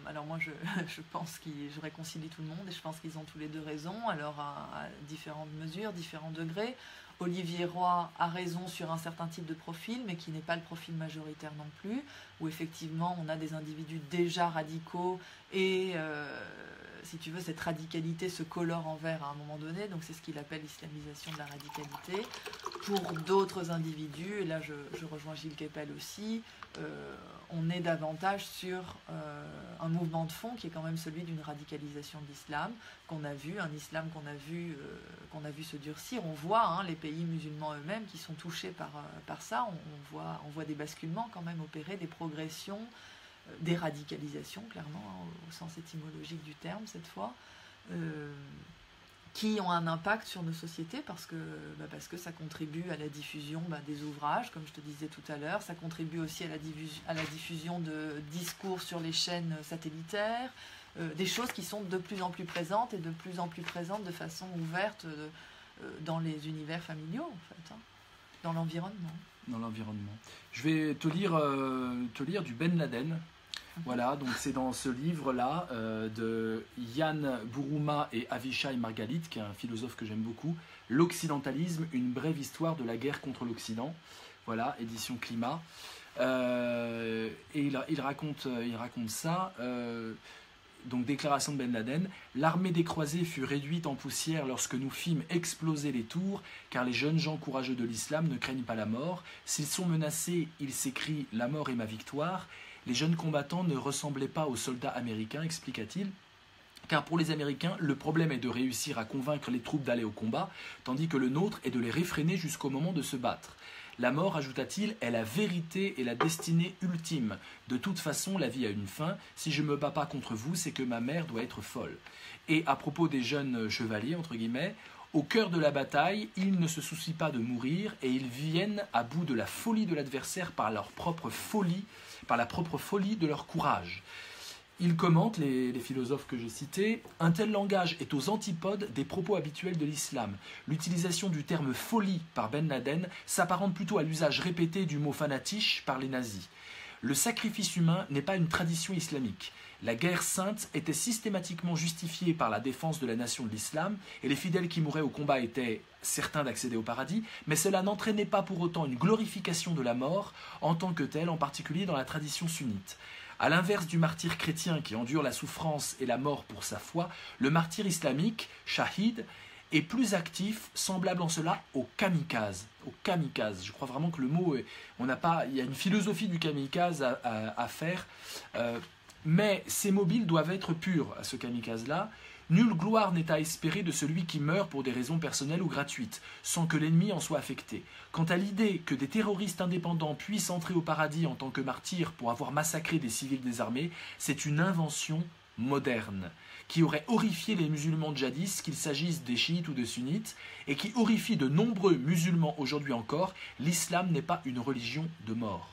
Alors moi, je pense que je réconcilie tout le monde et je pense qu'ils ont tous les deux raison, alors à différentes mesures, différents degrés. Olivier Roy a raison sur un certain type de profil, mais qui n'est pas le profil majoritaire non plus, où effectivement on a des individus déjà radicaux et, si tu veux, cette radicalité se colore en vert à un moment donné, donc c'est ce qu'il appelle l'islamisation de la radicalité. Pour d'autres individus, et là je rejoins Gilles Kepel aussi, on est davantage sur un mouvement de fond qui est quand même celui d'une radicalisation de l'islam qu'on a vu, un islam qu'on a vu se durcir. On voit les pays musulmans eux-mêmes qui sont touchés par ça. On voit des basculements quand même opérer, des progressions, des radicalisations clairement, au sens étymologique du terme cette fois, qui ont un impact sur nos sociétés parce que ça contribue à la diffusion des ouvrages, comme je te disais tout à l'heure. Ça contribue aussi à la diffusion de discours sur les chaînes satellitaires, des choses qui sont de plus en plus présentes et de plus en plus présentes de façon ouverte dans les univers familiaux, en fait, dans l'environnement. Dans l'environnement. Je vais te lire du Ben Laden. Voilà, donc c'est dans ce livre-là de Yann Bourouma et Avishai Margalit, qui est un philosophe que j'aime beaucoup, L'Occidentalisme, une brève histoire de la guerre contre l'Occident. Voilà, édition Climat. Et il raconte ça. Donc déclaration de Ben Laden. L'armée des croisés fut réduite en poussière lorsque nous fîmes exploser les tours, car les jeunes gens courageux de l'islam ne craignent pas la mort. S'ils sont menacés, ils s'écrient « La mort est ma victoire ». Les jeunes combattants ne ressemblaient pas aux soldats américains, expliqua-t-il, car pour les Américains, le problème est de réussir à convaincre les troupes d'aller au combat, tandis que le nôtre est de les réfréner jusqu'au moment de se battre. La mort, ajouta-t-il, est la vérité et la destinée ultime. De toute façon, la vie a une fin. Si je ne me bats pas contre vous, c'est que ma mère doit être folle. Et à propos des jeunes chevaliers, entre guillemets, au cœur de la bataille, ils ne se soucient pas de mourir et ils viennent à bout de la folie de l'adversaire par la propre folie de leur courage. Il commente, les philosophes que j'ai cités, un tel langage est aux antipodes des propos habituels de l'islam. L'utilisation du terme folie par Ben Laden s'apparente plutôt à l'usage répété du mot fanatiche par les nazis. Le sacrifice humain n'est pas une tradition islamique. La guerre sainte était systématiquement justifiée par la défense de la nation de l'islam et les fidèles qui mouraient au combat étaient certains d'accéder au paradis, mais cela n'entraînait pas pour autant une glorification de la mort en tant que telle, en particulier dans la tradition sunnite. À l'inverse du martyr chrétien qui endure la souffrance et la mort pour sa foi, le martyr islamique, shahid, est plus actif, semblable en cela au kamikaze. Au kamikaze. Je crois vraiment que le mot, il y a une philosophie du kamikaze à faire, mais ces mobiles doivent être purs à ce kamikaze-là. Nulle gloire n'est à espérer de celui qui meurt pour des raisons personnelles ou gratuites, sans que l'ennemi en soit affecté. Quant à l'idée que des terroristes indépendants puissent entrer au paradis en tant que martyrs pour avoir massacré des civils désarmés, c'est une invention moderne, qui aurait horrifié les musulmans djihadistes, qu'il s'agisse des chiites ou des sunnites, et qui horrifie de nombreux musulmans aujourd'hui encore. L'islam n'est pas une religion de mort.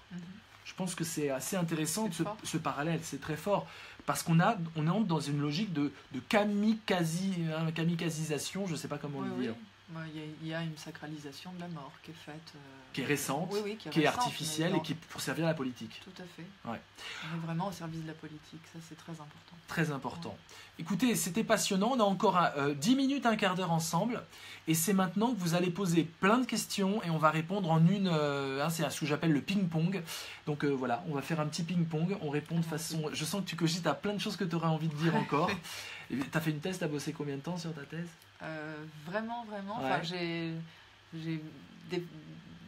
Je pense que c'est assez intéressant ce parallèle, c'est très fort, parce qu'on entre dans une logique de kamikazisation, je ne sais pas comment le dire. Il y a une sacralisation de la mort qui est faite. Qui est récente, oui, qui est artificielle et qui est pour servir la politique. Tout à fait. Ouais. On est vraiment au service de la politique, ça c'est très important. Très important. Ouais. Écoutez, c'était passionnant, on a encore 10 minutes, un quart d'heure ensemble, et c'est maintenant que vous allez poser plein de questions et on va répondre en une, c'est ce que j'appelle le ping-pong. Donc voilà, on va faire un petit ping-pong, on répond de façon... Je sens que tu cogites à plein de choses que tu aurais envie de dire encore. Tu as fait une thèse, tu as bossé combien de temps sur ta thèse? Vraiment. Ouais. Enfin, j'ai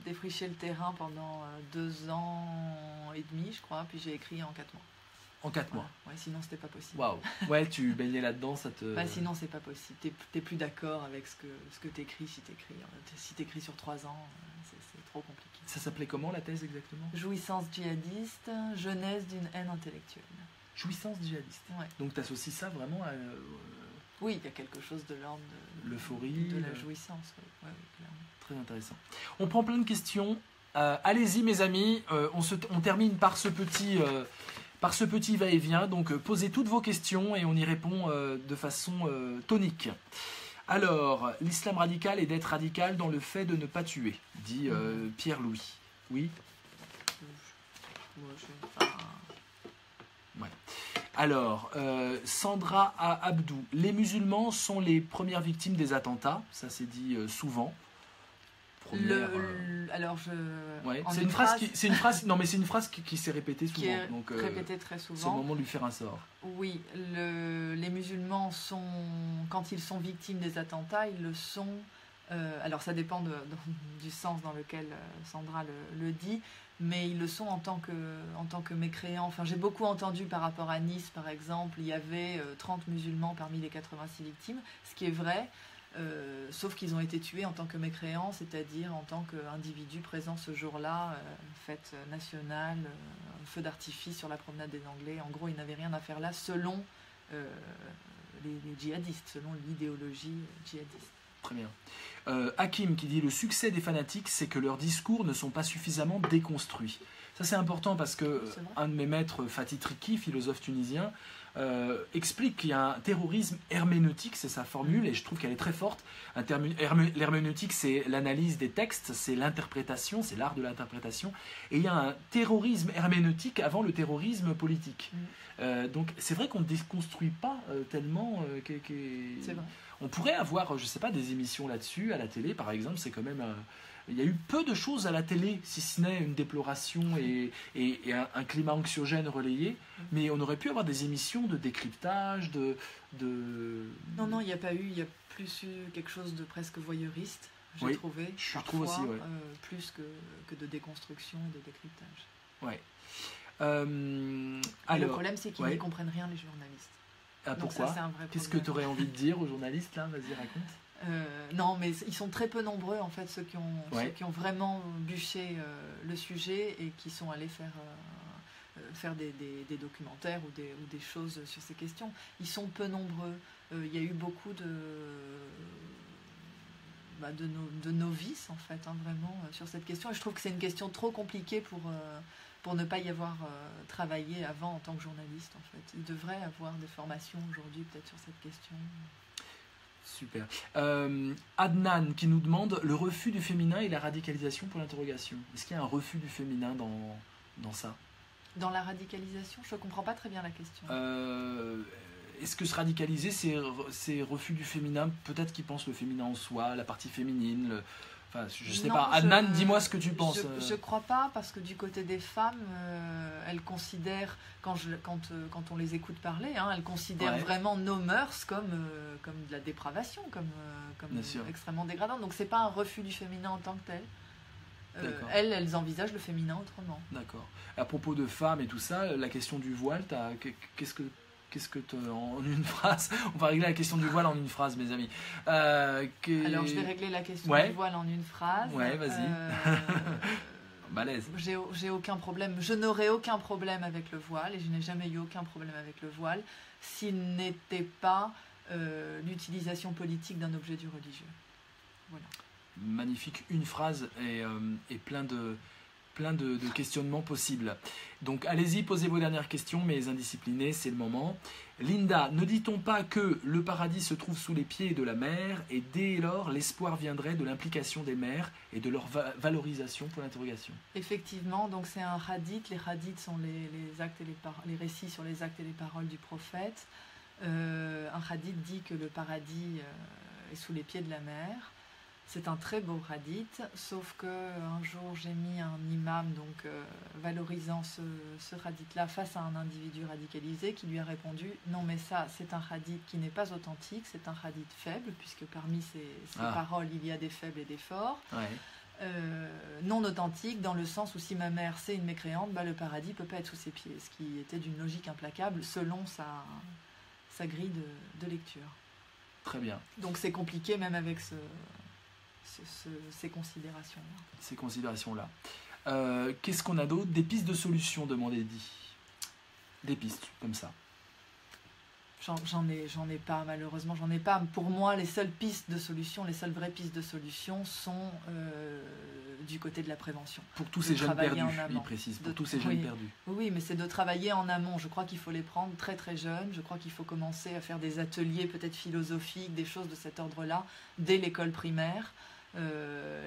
défriché le terrain pendant 2 ans et demi, je crois, puis j'ai écrit en 4 mois. En 4 mois. Ouais, sinon c'était pas possible. Waouh. Ouais, tu baignais là-dedans, ça te... sinon c'est pas possible. T'es plus d'accord avec ce que t'écris si t'écris. Si t'écris sur 3 ans, c'est trop compliqué. Ça s'appelait comment la thèse exactement? Jouissance djihadiste, genèse d'une haine intellectuelle. Jouissance djihadiste. Ouais. Donc t'associes ça vraiment à... Oui, il y a quelque chose de l'ordre de l'euphorie, de la jouissance. Oui, clairement. Très intéressant. On prend plein de questions. Allez-y mes amis, on termine par ce petit va-et-vient. Donc posez toutes vos questions et on y répond de façon tonique. Alors, l'islam radical est d'être radical dans le fait de ne pas tuer, dit Pierre-Louis. Oui. Ouais. Alors, Sandra Abdou, les musulmans sont les premières victimes des attentats, ça c'est dit souvent. Alors ouais. C'est une phrase. Non, mais c'est une phrase qui s'est répétée souvent. Qui est répétée très souvent. C'est le moment de lui faire un sort. Oui, les musulmans quand ils sont victimes des attentats, ils le sont. Alors ça dépend du sens dans lequel Sandra le dit, mais ils le sont en tant que mécréants. Enfin, j'ai beaucoup entendu par rapport à Nice, par exemple, il y avait 30 musulmans parmi les 86 victimes, ce qui est vrai. Sauf qu'ils ont été tués en tant que mécréants, c'est-à-dire en tant qu'individus présents ce jour-là, fête nationale, feu d'artifice sur la promenade des Anglais. En gros, ils n'avaient rien à faire là selon les djihadistes, selon l'idéologie djihadiste. Très bien. Hakim qui dit « Le succès des fanatiques, c'est que leurs discours ne sont pas suffisamment déconstruits ». Ça, c'est important parce que un de mes maîtres, Fatih Triki, philosophe tunisien, explique qu'il y a un terrorisme herméneutique, c'est sa formule, et je trouve qu'elle est très forte. L'herméneutique, c'est l'analyse des textes, c'est l'interprétation, c'est l'art de l'interprétation, et il y a un terrorisme herméneutique avant le terrorisme politique. Donc c'est vrai qu'on ne déconstruit pas tellement... C'est vrai. On pourrait avoir, je sais pas, des émissions là-dessus, à la télé par exemple, c'est quand même... Il y a eu peu de choses à la télé, si ce n'est une déploration et un climat anxiogène relayé, mais on aurait pu avoir des émissions de décryptage, Non, il n'y a pas eu, il y a plus eu quelque chose de presque voyeuriste, j'ai trouvé. Je trouve aussi, ouais. Plus que de déconstruction et de décryptage. Ouais. Le problème, c'est qu'ils n'y comprennent rien, les journalistes. Ah, pourquoi? Qu'est-ce que tu aurais envie de dire aux journalistes, là? Vas-y, raconte. Non, mais ils sont très peu nombreux, en fait, ceux qui ont vraiment bûché le sujet et qui sont allés faire des documentaires ou des choses sur ces questions. Ils sont peu nombreux. Il y a eu beaucoup de novices, en fait, vraiment, sur cette question. Et je trouve que c'est une question trop compliquée pour ne pas y avoir travaillé avant en tant que journaliste, en fait. Il devrait avoir des formations aujourd'hui, peut-être, sur cette question. Super. Adnan qui nous demande le refus du féminin et la radicalisation pour l'interrogation. Est-ce qu'il y a un refus du féminin dans ça? Dans la radicalisation, je ne comprends pas très bien la question. Est-ce que se radicaliser, c'est refus du féminin? Peut-être qu'ils pensent le féminin en soi, la partie féminine. Enfin, je sais pas. Adnan, dis-moi ce que tu penses. Je crois pas, parce que du côté des femmes, elles considèrent, quand on les écoute parler, elles considèrent vraiment nos mœurs comme de la dépravation, comme extrêmement dégradante. Donc c'est pas un refus du féminin en tant que tel. Elles envisagent le féminin autrement. D'accord. À propos de femmes et tout ça, la question du voile, en une phrase, on va régler la question du voile en une phrase, mes amis. Alors, je vais régler la question du voile en une phrase. Ouais, vas-y. Balèze. J'ai aucun problème. Je n'aurais aucun problème avec le voile et je n'ai jamais eu aucun problème avec le voile s'il n'était pas l'utilisation politique d'un objet du religieux. Voilà. Magnifique, une phrase et plein plein de questionnements possibles. Donc allez-y, posez vos dernières questions, mes indisciplinés, c'est le moment. Linda, ne dit-on pas que le paradis se trouve sous les pieds de la mer et dès lors l'espoir viendrait de l'implication des mères et de leur valorisation pour l'interrogation? Effectivement, donc c'est un hadith. Les hadiths sont les actes et les récits sur les actes et les paroles du prophète. Un hadith dit que le paradis est sous les pieds de la mer. C'est un très beau hadith, sauf qu'un jour j'ai mis un imam valorisant ce hadith-là face à un individu radicalisé qui lui a répondu « Non mais ça c'est un hadith qui n'est pas authentique, c'est un hadith faible puisque parmi ces paroles il y a des faibles et des forts. Ouais. Non authentique dans le sens où si ma mère c'est une mécréante, le paradis ne peut pas être sous ses pieds », ce qui était d'une logique implacable selon sa grille de lecture. Très bien. Donc c'est compliqué même avec ces considérations-là. Ces considérations-là. Qu'est-ce qu'on a d'autre? Des pistes de solutions, demandait Eddy. Des pistes, comme ça. J'en ai pas, malheureusement, j'en ai pas. Pour moi, les seules pistes de solutions, les seules vraies pistes de solutions sont du côté de la prévention. Pour tous ces jeunes perdus, il précise, pour tous ces jeunes perdus. Oui, mais c'est de travailler en amont. Je crois qu'il faut les prendre très très jeunes. Je crois qu'il faut commencer à faire des ateliers peut-être philosophiques, des choses de cet ordre-là, dès l'école primaire.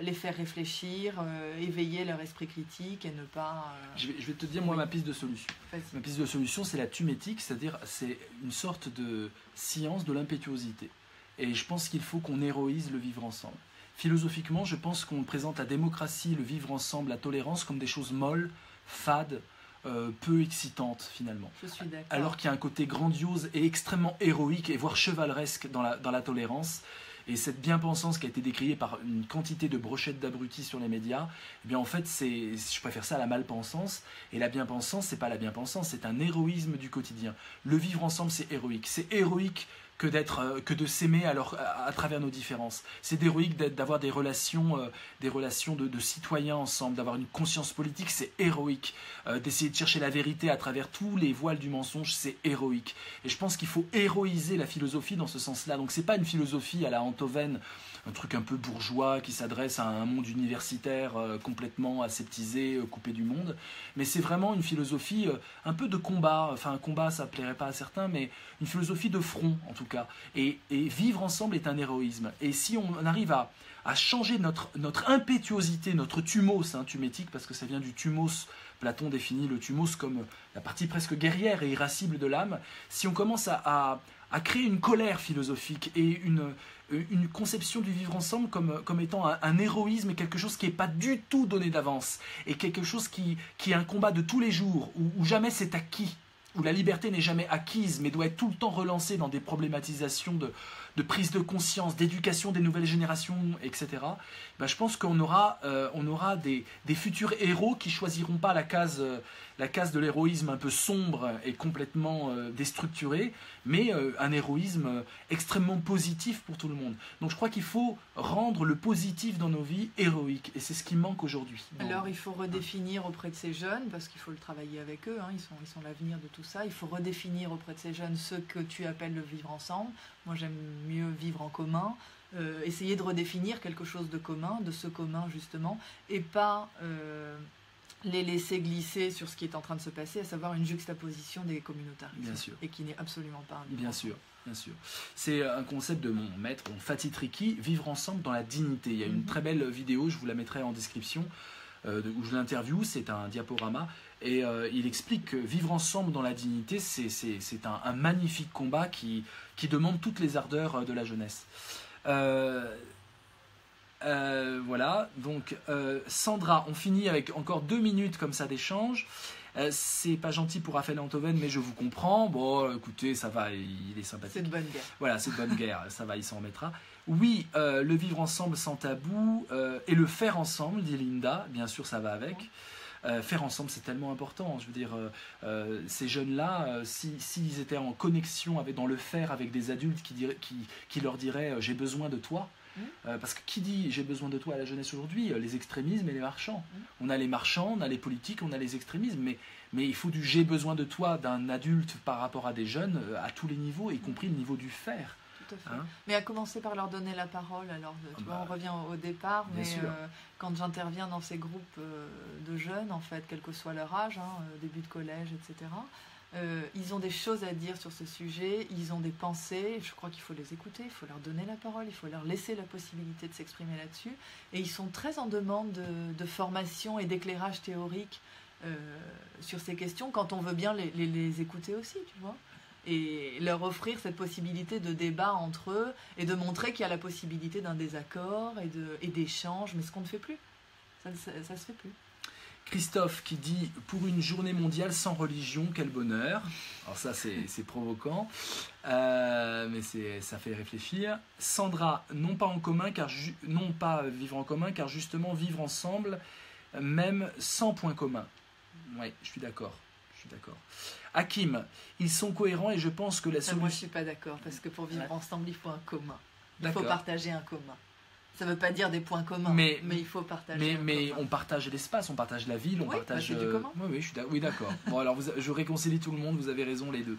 Les faire réfléchir, éveiller leur esprit critique et ne pas... Je vais te dire, moi, ma piste de solution. Ma piste de solution, c'est la thumétique, c'est-à-dire c'est une sorte de science de l'impétuosité. Et je pense qu'il faut qu'on héroïse le vivre ensemble. Philosophiquement, je pense qu'on présente la démocratie, le vivre ensemble, la tolérance comme des choses molles, fades, peu excitantes finalement. Je suis d'accord. Alors qu'il y a un côté grandiose et extrêmement héroïque et voire chevaleresque dans la tolérance. Et cette bien-pensance qui a été décriée par une quantité de brochettes d'abrutis sur les médias, eh bien en fait, je préfère ça à la mal-pensance. Et la bien-pensance, c'est pas la bien-pensance, c'est un héroïsme du quotidien. Le vivre ensemble, c'est héroïque. C'est héroïque que de s'aimer à travers nos différences. C'est héroïque d'avoir des relations de citoyens ensemble, d'avoir une conscience politique, c'est héroïque. D'essayer de chercher la vérité à travers tous les voiles du mensonge, c'est héroïque. Et je pense qu'il faut héroïser la philosophie dans ce sens-là. Donc c'est pas une philosophie à la Antoven, un truc un peu bourgeois qui s'adresse à un monde universitaire complètement aseptisé, coupé du monde, mais c'est vraiment une philosophie un peu de combat. Enfin, un combat, ça plairait pas à certains, mais une philosophie de front en tout cas. Et vivre ensemble est un héroïsme. Et si on arrive à changer notre impétuosité, notre thumos, thumétique, parce que ça vient du thumos. Platon définit le thumos comme la partie presque guerrière et irascible de l'âme. Si on commence à créer une colère philosophique et une conception du vivre ensemble comme étant un héroïsme et quelque chose qui n'est pas du tout donné d'avance, et quelque chose qui est un combat de tous les jours, où jamais c'est acquis, où la liberté n'est jamais acquise, mais doit être tout le temps relancée dans des problématisations de prise de conscience, d'éducation des nouvelles générations, etc. Je pense qu'on aura des futurs héros qui choisiront pas la case de l'héroïsme un peu sombre et complètement déstructuré, mais un héroïsme extrêmement positif pour tout le monde. Donc je crois qu'il faut rendre le positif dans nos vies héroïque, et c'est ce qui manque aujourd'hui. Alors il faut redéfinir auprès de ces jeunes, parce qu'il faut le travailler avec eux, ils sont l'avenir de tout ça. Il faut redéfinir auprès de ces jeunes ce que tu appelles le vivre ensemble. Moi j'aime mieux vivre en commun, essayer de redéfinir quelque chose de commun, de ce commun justement, et pas les laisser glisser sur ce qui est en train de se passer, à savoir une juxtaposition des communautarismes. Bien sûr. Et qui n'est absolument pas un vivre Bien sûr. Bien sûr. C'est un concept de mon maître, Fatih Triki, vivre ensemble dans la dignité. Il y a une très belle vidéo, je vous la mettrai en description, où je l'interviewe, c'est un diaporama, et il explique que vivre ensemble dans la dignité, c'est un magnifique combat qui demande toutes les ardeurs de la jeunesse. Voilà, donc Sandra, on finit avec encore 2 minutes comme ça d'échange. C'est pas gentil pour Raphaël Antoven, mais je vous comprends. Bon, écoutez, ça va, il est sympathique. C'est de bonne guerre. Voilà, c'est de bonne guerre, ça va, il s'en remettra. Oui, le vivre ensemble sans tabou et le faire ensemble, dit Linda, bien sûr, ça va avec. Faire ensemble, c'est tellement important. Je veux dire, ces jeunes-là, s'ils étaient en connexion dans le faire avec des adultes qui leur diraient j'ai besoin de toi. Parce que qui dit j'ai besoin de toi à la jeunesse aujourd'hui? Les extrémismes et les marchands. On a les marchands, on a les politiques, on a les extrémismes, mais il faut du j'ai besoin de toi d'un adulte par rapport à des jeunes à tous les niveaux, y compris le niveau du faire. tout à fait. Hein? Mais à commencer par leur donner la parole. Alors, tu vois, on revient au départ, bien mais sûr. quand j'interviens dans ces groupes de jeunes, en fait, quel que soit leur âge, début de collège, etc., ils ont des choses à dire sur ce sujet, ils ont des pensées, je crois qu'il faut les écouter, il faut leur donner la parole, il faut leur laisser la possibilité de s'exprimer là-dessus. Et ils sont très en demande de formation et d'éclairage théorique sur ces questions, quand on veut bien les écouter aussi, tu vois. Et leur offrir cette possibilité de débat entre eux et de montrer qu'il y a la possibilité d'un désaccord et d'échanges, mais ce qu'on ne fait plus. Ça se fait plus. Christophe qui dit « Pour une journée mondiale sans religion, quel bonheur !» Alors ça, c'est provoquant, mais ça fait réfléchir. Sandra, non pas vivre en commun, car justement vivre ensemble, même sans point commun. Oui, je suis d'accord. Hakim, ils sont cohérents et je pense que la solution... Moi, je ne suis pas d'accord, parce que pour vivre ensemble, il faut un commun. Il faut D'accord. partager un commun. Ça ne veut pas dire des points communs, mais il faut partager mais on partage l'espace, on partage la ville, on partage... c'est du commun. Oui, oui, d'accord. Bon, alors je réconcilie tout le monde, vous avez raison les deux.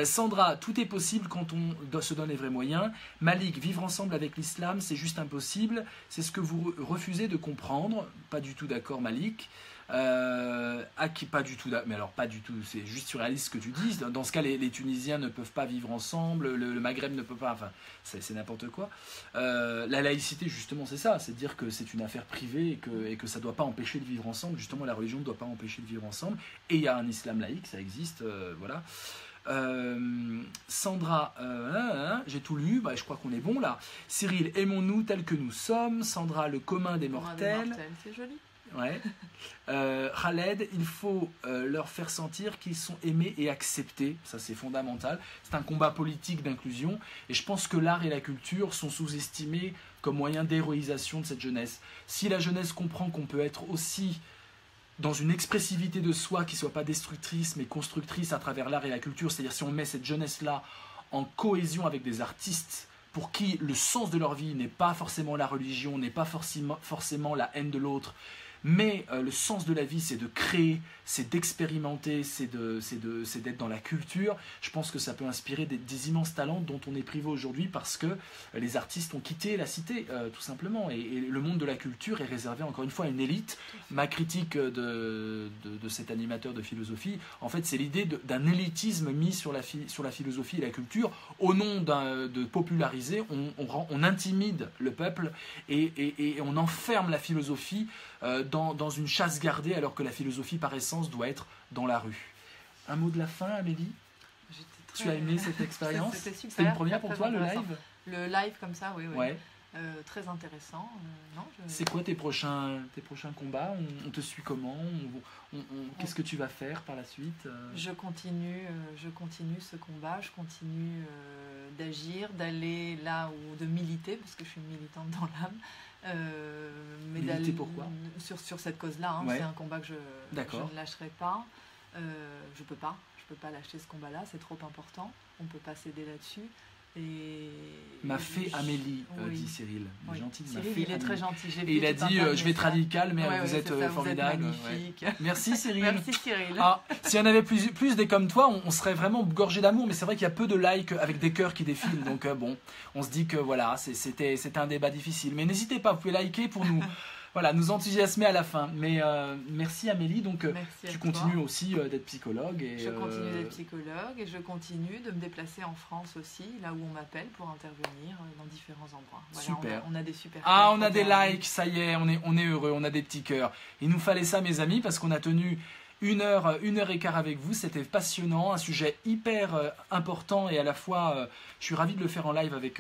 Sandra, tout est possible quand on se donne les vrais moyens. Malik, vivre ensemble avec l'islam, c'est juste impossible. C'est ce que vous refusez de comprendre. Pas du tout d'accord, Malik. Pas du tout, mais alors pas du tout, c'est juste surréaliste ce que tu dis. Dans ce cas, les Tunisiens ne peuvent pas vivre ensemble, le Maghreb ne peut pas, enfin, c'est n'importe quoi. La laïcité, justement, c'est ça, c'est dire que c'est une affaire privée et que ça ne doit pas empêcher de vivre ensemble. Justement, la religion ne doit pas empêcher de vivre ensemble. Et il y a un islam laïque, ça existe, voilà. Sandra, j'ai tout lu, je crois qu'on est bon là. Cyril, aimons-nous tels que nous sommes. Sandra, le commun des mortels. C'est joli. Ouais. Khaled, il faut leur faire sentir qu'ils sont aimés et acceptés. Ça, c'est fondamental. C'est un combat politique d'inclusion. Et je pense que l'art et la culture sont sous-estimés comme moyen d'héroïsation de cette jeunesse. Si la jeunesse comprend qu'on peut être aussi dans une expressivité de soi qui ne soit pas destructrice, mais constructrice à travers l'art et la culture, c'est-à-dire si on met cette jeunesse-là en cohésion avec des artistes pour qui le sens de leur vie n'est pas forcément la religion, n'est pas forcément la haine de l'autre, mais le sens de la vie, c'est de créer, c'est d'expérimenter, c'est d'être dans la culture. Je pense que ça peut inspirer des immenses talents dont on est privé aujourd'hui parce que les artistes ont quitté la cité, tout simplement. Et le monde de la culture est réservé, encore une fois, à une élite. Ma critique de cet animateur de philosophie, en fait, c'est l'idée d'un élitisme mis sur la philosophie et la culture. Au nom de populariser, on intimide le peuple et on enferme la philosophie dans une chasse gardée, alors que la philosophie par essence doit être dans la rue. Un mot de la fin, Amélie? Tu as aimé cette expérience? C'était une première pour toi, le live? Le live comme ça, oui. Ouais. Très intéressant. C'est quoi tes prochains combats? On te suit comment? Qu'est-ce que tu vas faire par la suite? Je continue ce combat, je continue d'agir, d'aller là où de militer, parce que je suis une militante dans l'âme. Mais militer pourquoi? Sur cette cause-là, ouais. C'est un combat que je ne lâcherai pas. Je peux pas lâcher ce combat-là, c'est trop important. On ne peut pas céder là-dessus. M'a fait Amélie, dit Cyril. Oui. Gentil, Cyril, il est très gentil. Et il a dit je vais être radical, mais vous êtes formidable. Vous êtes magnifique. Merci Cyril. Merci Cyril. S'il y en avait plus des comme toi, on serait vraiment gorgé d'amour, mais c'est vrai qu'il y a peu de likes avec des cœurs qui défilent. Donc on se dit que voilà, c'était un débat difficile. Mais n'hésitez pas, vous pouvez liker pour nous. Voilà, nous enthousiasmer à la fin. Mais merci Amélie, donc tu continues aussi d'être psychologue. Je continue d'être psychologue et je continue de me déplacer en France aussi, là où on m'appelle pour intervenir dans différents endroits. Voilà, super. On a des super... on a des likes, ça y est, on est heureux, on a des petits cœurs. Il nous fallait ça mes amis, parce qu'on a tenu 1h15 avec vous, c'était passionnant, un sujet hyper important et à la fois, je suis ravi de le faire en live avec...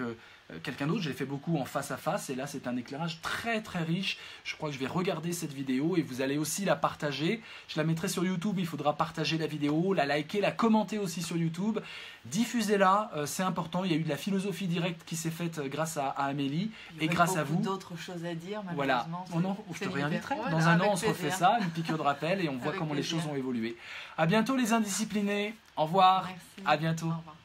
quelqu'un d'autre, je l'ai fait beaucoup en face à face et là c'est un éclairage très très riche. Je crois que je vais regarder cette vidéo et vous allez aussi la partager. Je la mettrai sur YouTube, il faudra partager la vidéo, la liker, la commenter aussi sur YouTube. Diffusez-la, c'est important. Il y a eu de la philosophie directe qui s'est faite grâce à Amélie et grâce à vous. Il y a d'autres choses à dire Voilà, malheureusement. je te réinviterai. Dans un an on se refait ça, une piqûre de rappel et on voit comment les choses ont évolué. À bientôt les indisciplinés, au revoir, merci. À bientôt. Au revoir.